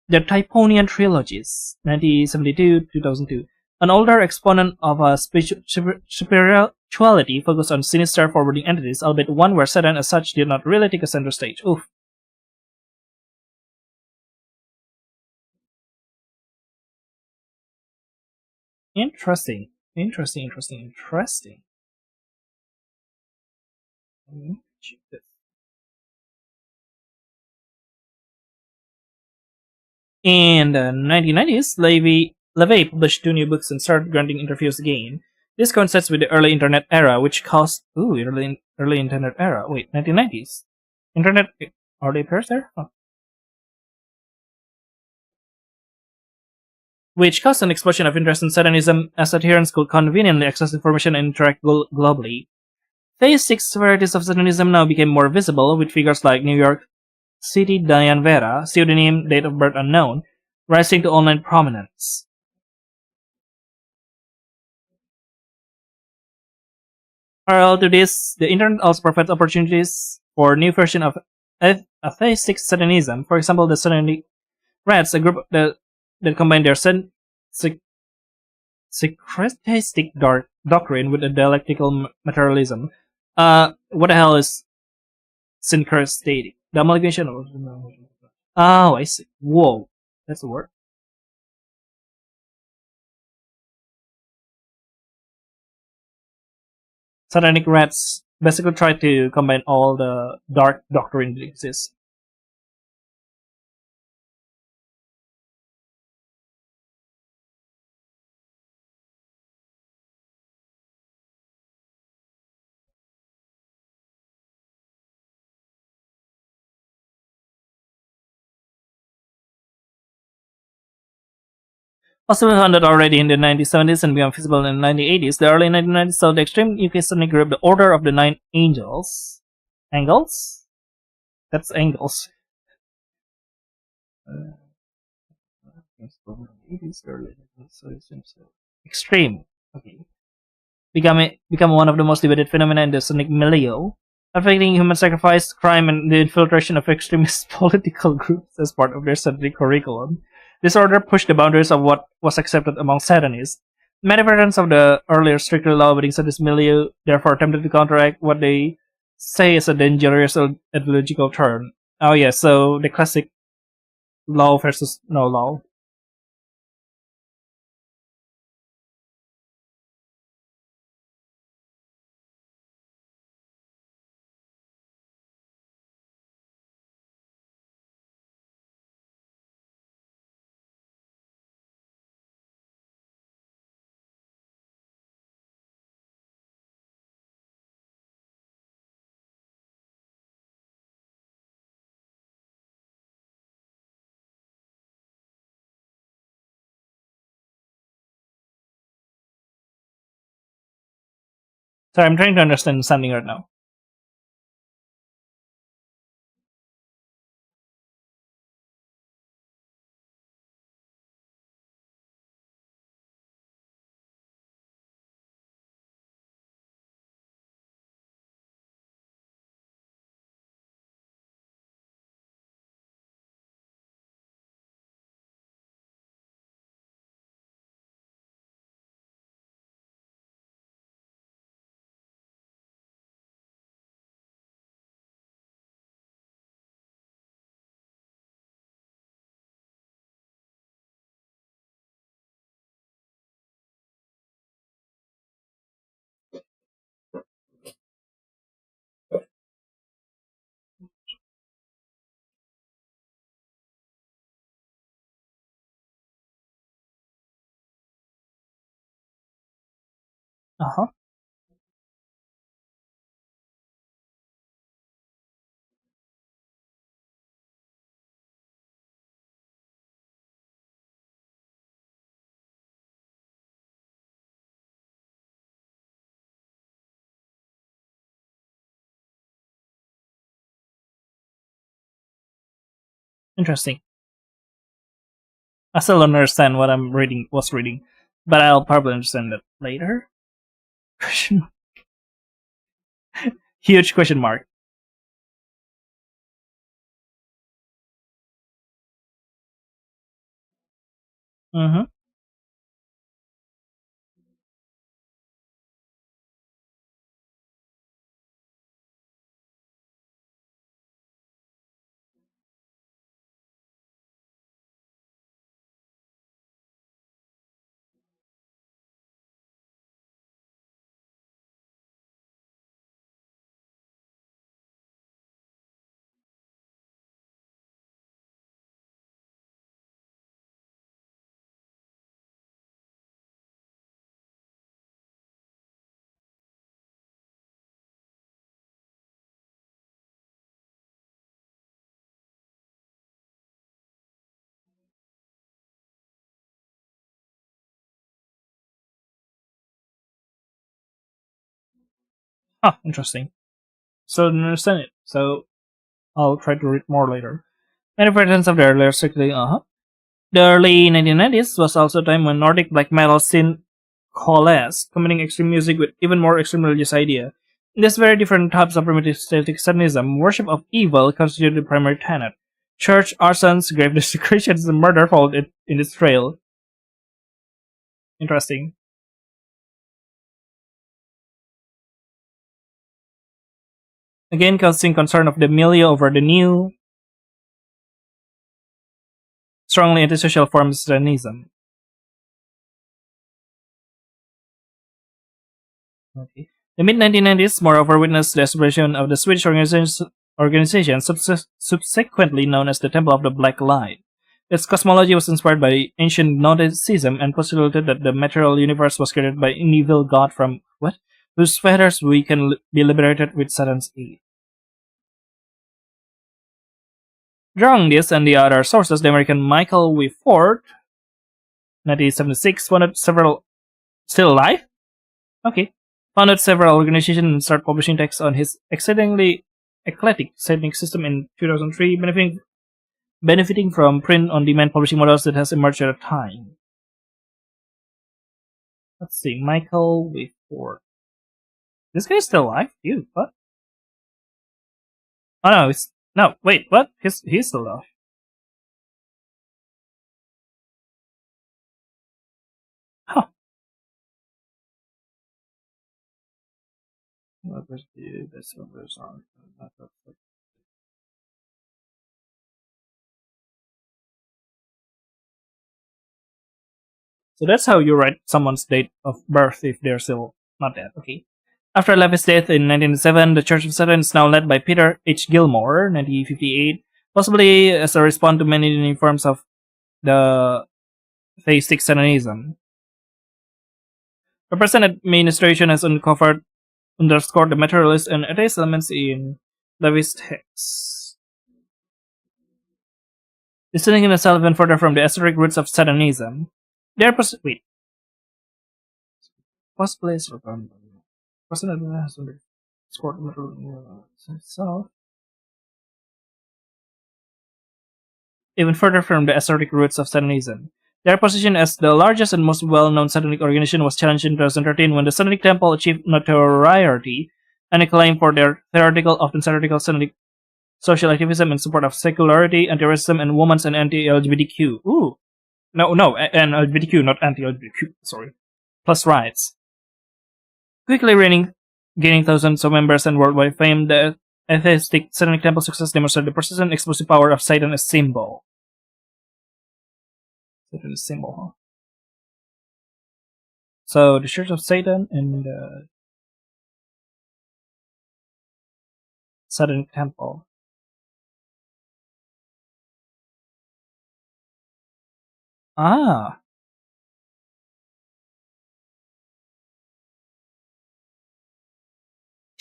A: the Typhonian trilogies, 1972-2002, an older exponent of a spirituality focused on sinister forwarding entities, albeit one where Satan as such did not really take a center stage. Oof. Interesting. Interesting. Check this. In the 1990s, LaVey published two new books and started granting interviews again. This coincides with the early internet era, which caused early internet era. Wait, 1990s. Internet already appears there? Oh. Which caused an explosion of interest in Satanism as adherents could conveniently access information and interact globally. Theistic varieties of Satanism now became more visible, with figures like New York City Diane Vera, pseudonym, date of birth unknown, rising to online prominence. Parallel to this, the internet also provides opportunities for new version of atheistic Satanism. For example, the Satanic Rats, a group that combine their syncretistic doctrine with a dialectical materialism. What the hell is syncretistic? The amalgamation of. Oh, I see. Whoa, that's a word. Satanic Rats basically try to combine all the dark doctrine that exists. Possibly founded already in the 1970s and became feasible in the 1980s, the early 1990s saw the extreme UK Satanic group, the Order of the Nine Angels. Angles? That's angles. Extreme. Okay. Become one of the most debated phenomena in the Sonic milieu, affecting human sacrifice, crime, and the infiltration of extremist political groups as part of their Satanic curriculum. This order pushed the boundaries of what was accepted among Satanists. Many veterans of the earlier strictly law-abiding Satanist milieu therefore attempted to counteract what they say is a dangerous ideological turn. Oh yeah, so the classic law versus no law. Sorry, I'm trying to understand something right now. Uh huh. Interesting. I still don't understand what I'm reading. Was reading, but I'll probably understand that later. Question. Huge question mark. Mm-hmm. Huh. Interesting. So I don't understand it. So I'll try to read more later. Many versions of the earlier strictly. Uh huh. The early 1990s was also a time when Nordic black metal scene coalesced, combining extreme music with even more extreme religious idea. In this very different types of primitive static Satanism, worship of evil constituted the primary tenet. Church arsons, grave desecrations, and murder followed it in its trail. Interesting. Again, causing concern of the milieu over the new, strongly antisocial form of Satanism. Okay. The mid 1990s, moreover, witnessed the establishment of the Swedish organization subsequently known as the Temple of the Black Light. Its cosmology was inspired by ancient Gnosticism and postulated that the material universe was created by an evil god from what? Whose fetters we can be liberated with Satan's aid. Drawing this and the other sources, the American Michael W. Ford, 1976, founded several still alive? Okay. Founded several organizations and started publishing texts on his exceedingly eclectic setting system in 2003, benefiting from print-on-demand publishing models that has emerged at a time. Let's see, Michael Wayford. This guy is still alive? Dude, what? Oh no, it's no. Wait, what? He's still alive. Huh. What was the this other song? So that's how you write someone's date of birth if they're still not dead. Okay. After Levi's death in 1907, the Church of Satan is now led by Peter H. Gilmore, 1958, possibly as a response to many new forms of the theistic Satanism. The present administration has underscored the materialist and atheist elements in Levi's text, distancing themselves even further from the esoteric roots of Satanism. They are wait, possibly as present has underscored the materialist itself. Even further from the esoteric roots of Satanism. Their position as the largest and most well-known Satanic organization was challenged in 2013 when the Satanic Temple achieved notoriety and acclaim for their theoretical, often satirical Satanic social activism in support of secularity, anti-racism, and women's and anti-LGBTQ. Ooh, no, and LGBTQ, not anti-LGBTQ. Sorry, plus rights. Quickly gaining thousands of members and worldwide fame, the atheistic Satanic Temple success demonstrated the persistent explosive power of Satan as symbol. Satan as symbol, huh? So the Church of Satan and the Satanic Temple. Ah,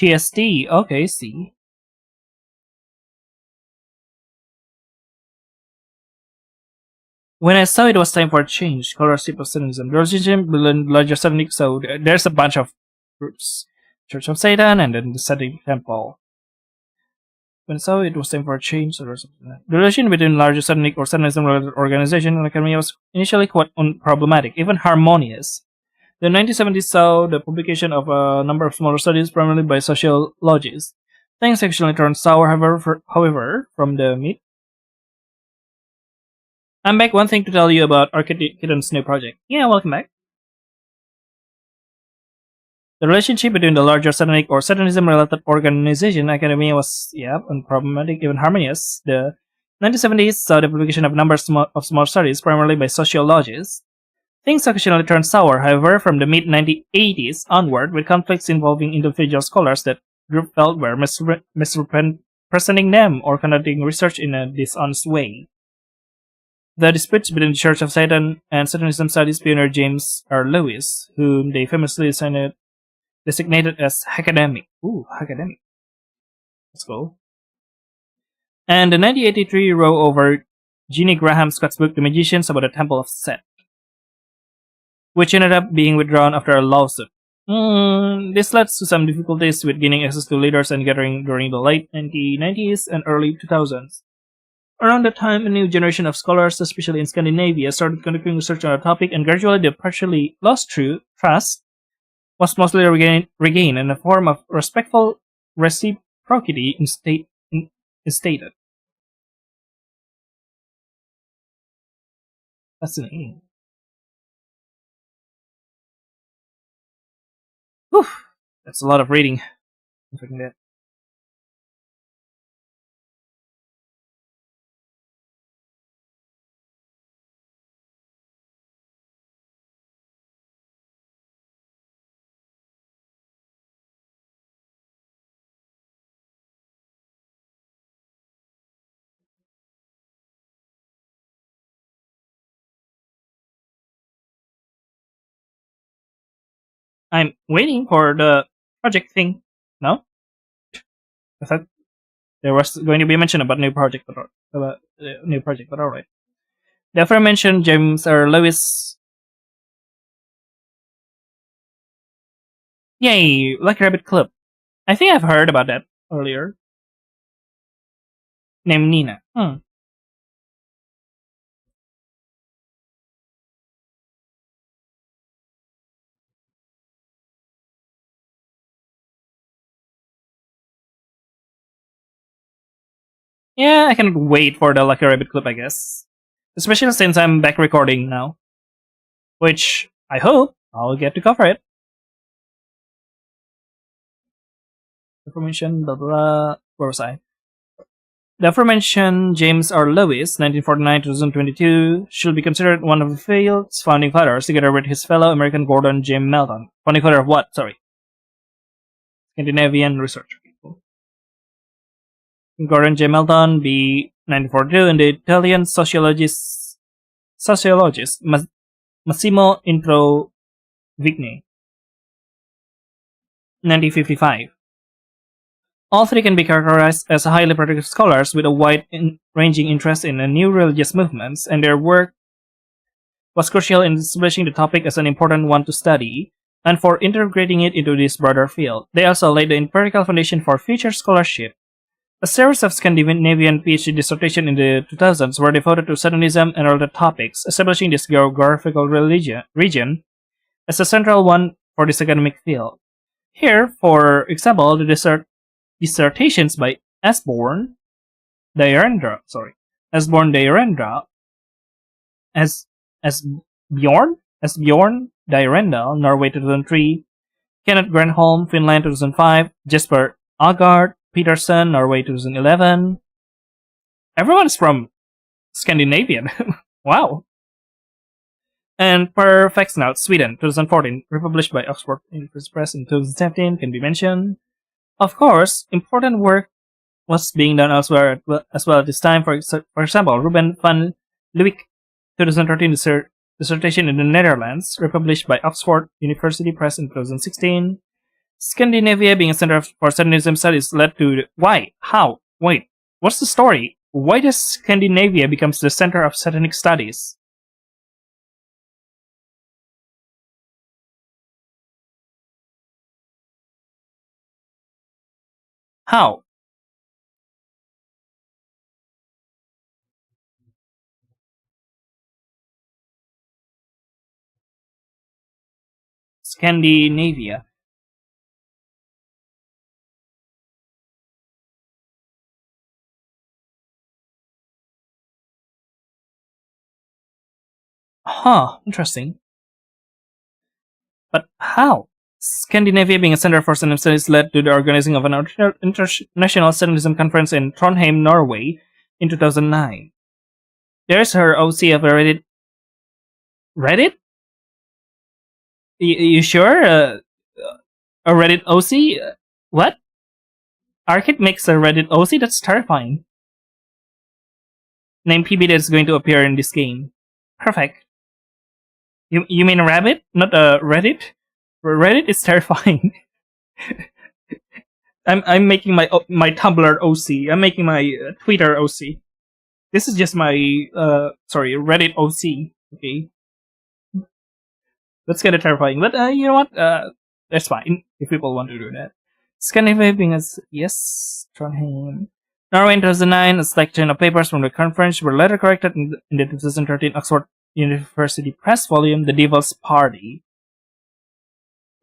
A: TST. Okay, see. When I saw it was time for a change, scholarship of Satanism, the relationship between larger Satanic, so there's a bunch of groups. Church of Satan and then the Satanic Temple. When I saw it was time for a change, the relation between larger Satanic or Satanism related organization and academia was initially quite unproblematic, even harmonious. The 1970s saw the publication of a number of smaller studies, primarily by sociologists. Things actually turned sour, however, from the mid. I'm back. One thing to tell you about Architecton's new project. Yeah, welcome back. The relationship between the larger Satanic or Satanism-related organization academia was, unproblematic, even harmonious. The 1970s saw the publication of a number of small studies, primarily by sociologists. Things occasionally turned sour, however, from the mid-1980s onward, with conflicts involving individual scholars that group felt were misrepresenting them or conducting research in a dishonest way. The disputes between the Church of Satan and Satanism studies pioneer James R. Lewis, whom they famously designated as academic. Ooh, academic. Let's go. And the 1983 row over Jeannie Graham Scott's book, The Magicians About the Temple of Set, which ended up being withdrawn after a lawsuit. This led to some difficulties with gaining access to leaders and gathering during the late 1990s and early 2000s. Around that time, a new generation of scholars, especially in Scandinavia, started conducting research on the topic, and gradually the partially lost trust was mostly regained in a form of respectful reciprocity instated. Fascinating. Whew, that's a lot of reading. If I can get. I'm waiting for the project thing. No? I thought there was going to be a mention about new project, but alright. The aforementioned James R. Lewis. Yay, Lucky Rabbit Club. I think I've heard about that earlier. Named Nina. Yeah, I can wait for the Lucky Rabbit Club, I guess. Especially since I'm back recording now. Which I hope I'll get to cover it. Information, blah blah. Where was I? The aforementioned James R. Lewis, 1949-2022, should be considered one of the field's founding fathers, together with his fellow American Gordon J. Melton. Founding father of what? Sorry. Scandinavian researcher. Gordon J. Melton, B. 1942, and the Italian sociologist Massimo Introvigni, 1955. All three can be characterized as highly productive scholars with a wide-ranging interest in new religious movements, and their work was crucial in establishing the topic as an important one to study, and for integrating it into this broader field. They also laid the empirical foundation for future scholarship. A series of Scandinavian PhD dissertations in the 2000s were devoted to Satanism and other topics, establishing this geographical region as a central one for this academic field. Here, for example, the dissertations by Asborn Dyrendra, as Bjorn Dyrendal, Norway 2003, Kenneth Granholm, Finland 2005, Jesper Agard Peterson, Norway 2011. Everyone's from Scandinavian. Wow. And Perfect Snout, Sweden 2014, republished by Oxford University Press in 2017, can be mentioned. Of course, important work was being done elsewhere as well at this time. For example, Ruben van Luik, 2013 dissertation in the Netherlands, republished by Oxford University Press in 2016. Scandinavia being a center for Satanism studies led to why? How? Wait, what's the story? Why does Scandinavia becomes the center of satanic studies? How? Scandinavia. Huh, interesting. But how? Scandinavia being a center for Satanism studies led to the organizing of an international Satanism conference in Trondheim, Norway in 2009. There's her OC of a Reddit. Reddit? You sure? A Reddit OC? What? Arcade makes a Reddit OC? That's terrifying. Name PB that's going to appear in this game. Perfect. You mean Rabbit? Not Reddit? Reddit is terrifying. I'm making my Tumblr OC. I'm making my Twitter OC. This is just my Reddit OC. Okay. That's kind of terrifying, but you know what? That's fine if people want to do that. Scandinavia being as yes, Trondheim. Norway in 2009, a selection of papers from the conference were later corrected in the 2013 Oxford University Press volume, The Devil's Party,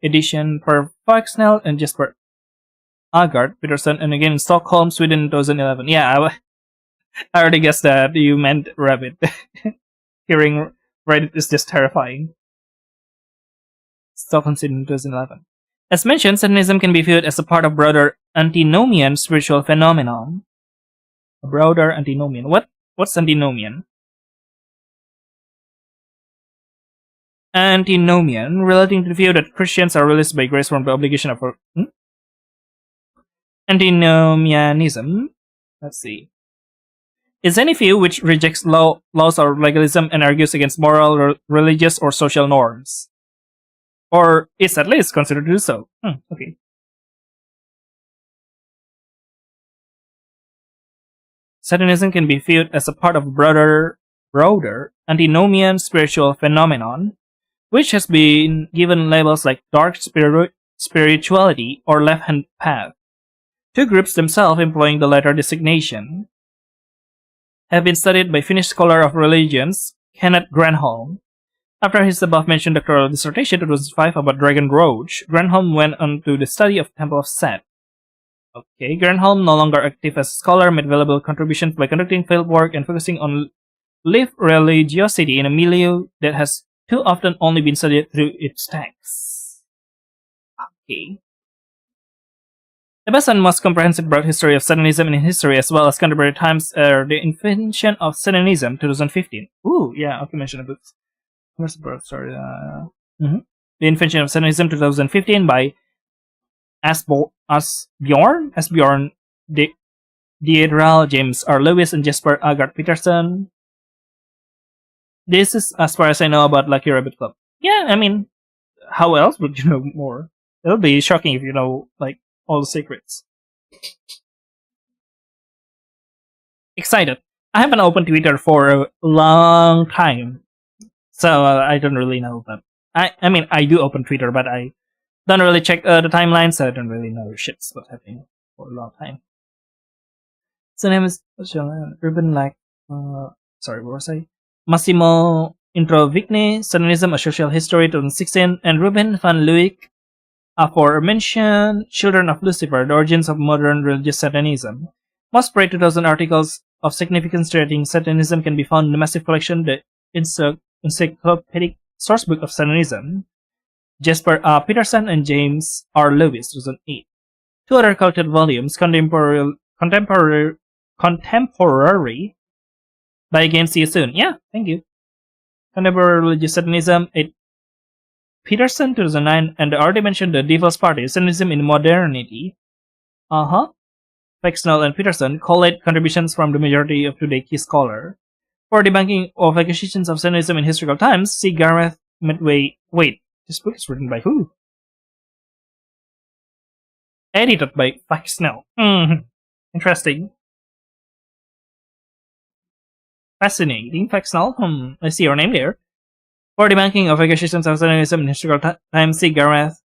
A: edition per Foxnell and Jesper Agard Peterson, and again in Stockholm, Sweden in 2011. Yeah, I already guessed that you meant Rabbit. Hearing Reddit is just terrifying. Stockholm, Sweden in 2011. As mentioned, Satanism can be viewed as a part of broader antinomian spiritual phenomenon. A broader antinomian. What's antinomian? Antinomian, relating to the view that Christians are released by grace from the obligation of Antinomianism. Let's see. Is any view which rejects laws or legalism and argues against moral, religious, or social norms. Or is at least considered to do so. Okay. Satanism can be viewed as a part of a broader antinomian spiritual phenomenon, which has been given labels like dark spirituality or left-hand path. Two groups themselves employing the latter designation have been studied by Finnish scholar of religions Kenneth Granholm. After his above-mentioned doctoral dissertation in 2005 about Dragon Roach, Granholm went on to the study of Temple of Set. Okay, Granholm, no longer active as a scholar, made valuable contributions by conducting fieldwork and focusing on lived religiosity in a milieu that has too often only been studied through its texts. Okay. The best and most comprehensive broad history of Satanism in history, as well as contemporary times, are The Invention of Satanism, 2015. Ooh, yeah, okay, mention the books. Where's the birth? Sorry. The Invention of Satanism, 2015, by Asbjorn Diedral, James R. Lewis, and Jesper Agard Peterson. This is as far as I know about Lucky Rabbit Club. Yeah, I mean, how else would you know more? It'll be shocking if you know, like, all the secrets. Excited. I haven't opened Twitter for a long time. So I don't really know, but I mean, I do open Twitter, but I don't really check the timeline, so I don't really know shit's what's happening for a long time. So name is Ruben sorry, what was I? Massimo Introvigni, Satanism, A Social History, 2016, and Ruben van Luik, aforementioned Children of Lucifer, The Origins of Modern Religious Satanism. Most pre 2000 articles of significance relating Satanism can be found in the massive collection, the Encyclopedic Sourcebook of Satanism, Jesper Peterson and James R. Lewis, 2008. Two other collected volumes, Contemporary by again, see you soon. Yeah, thank you. Contemporary Religious Satanism, Peterson, 2009, and the already mentioned The Devil's Party, Satanism in Modernity. Fexnell and Peterson collate contributions from the majority of today's key scholars. For debunking of accusations of Satanism in historical times, see Gareth Medway. Wait, this book is written by who? Edited by Snell. Interesting. Fascinating. Snell. I see your name there. For debunking of accusations of Satanism in historical times, see Gareth.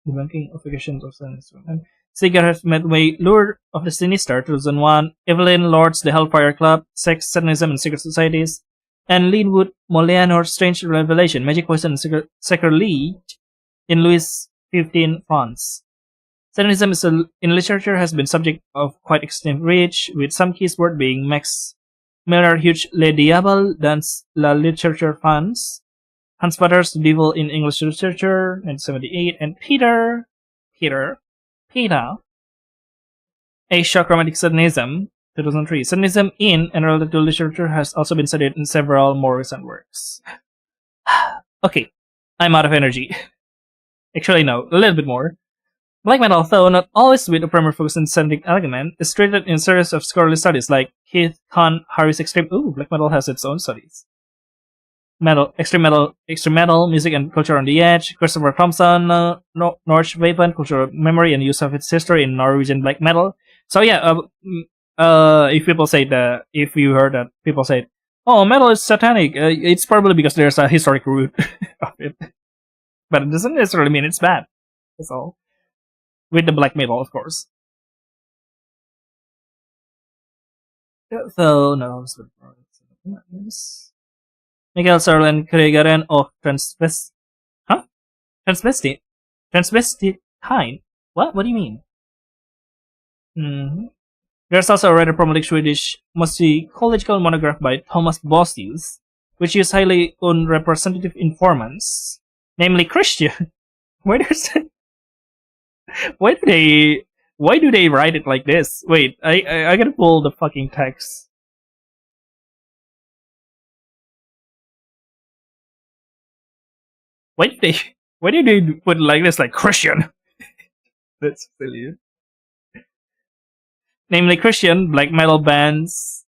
A: Debunking of accusations of Satanism. Cigarettes Medway, Lure of the Sinister, 2001, Evelyn Lord's The Hellfire Club, Sex, Satanism, and Secret Societies, and Linwood Moliano's Strange Revelation, Magic Poison, and Sacrilege in Louis XV, France. Satanism in literature has been subject of quite extensive reach, with some keywords being Max Miller, Huge Le Diable, dans la literature fans, Hans Butter's The Devil in English Literature, 1978, and Peter, A Shock Romantic Satanism, 2003. Satanism in and related to literature has also been studied in several more recent works. Okay, I'm out of energy. Actually, no, a little bit more. Black metal, though not always with a primary focus on scientific element, is treated in a series of scholarly studies like Keith Kahn Harris Extreme. Ooh, black metal has its own studies. Extreme metal, music and culture on the edge. Christopher Thompson, North Vapen, cultural memory and use of its history in Norwegian black metal. So yeah, if people say that, if you heard that people say, "Oh, metal is satanic," it's probably because there's a historic root of it, but it doesn't necessarily mean it's bad. That's all. With the black metal, of course. So no. Michael Sarland Kregaren of Transvestite? What? What do you mean? There's also a rather problematic Swedish musicological monograph by Thomas Bossius, which uses highly unrepresentative informants, namely Christian. Why do they write it like this? Wait, I gotta pull the fucking text. Why do they put it like this, like Christian? That's silly. Namely Christian black metal bands,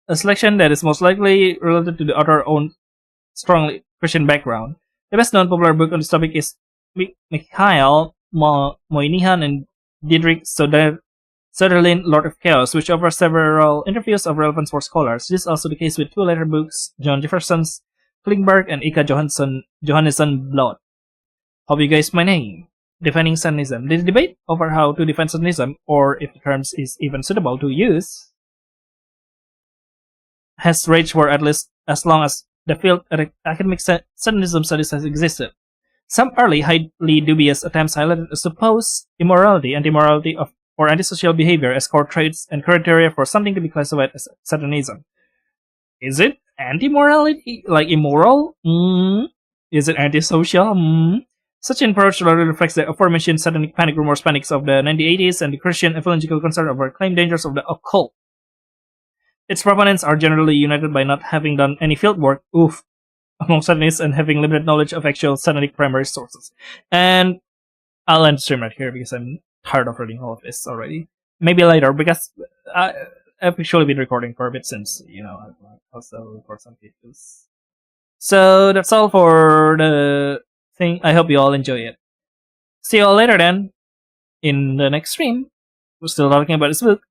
A: a selection that is most likely related to the author's own strongly Christian background. The best known popular book on this topic is Mikhail Moynihan and Dietrich Söderlind, Lord of Chaos, which offers several interviews of relevant for scholars. This is also the case with two later books, John Jefferson's Klingberg and Ika Johannesson Blood. Hope you guys my name. Defining Satanism. The debate over how to define Satanism, or if the term is even suitable to use, has raged for at least as long as the field of academic Satanism studies has existed. Some early, highly dubious attempts highlighted a supposed immorality, anti-morality or antisocial behavior as core traits and criteria for something to be classified as Satanism. Is it anti-morality? Like immoral? Is it antisocial? Such an approach largely reflects the aforementioned satanic panic rumors panics of the 1980s and the Christian evangelical concern over claimed dangers of the occult. Its proponents are generally united by not having done any field work, among Satanists and having limited knowledge of actual satanic primary sources. And I'll end the stream right here because I'm tired of reading all of this already. Maybe later, because I've actually been recording for a bit since, I've also record some videos. So that's all for the thing. I hope you all enjoy it. See you all later then, in the next stream. We're still talking about this book.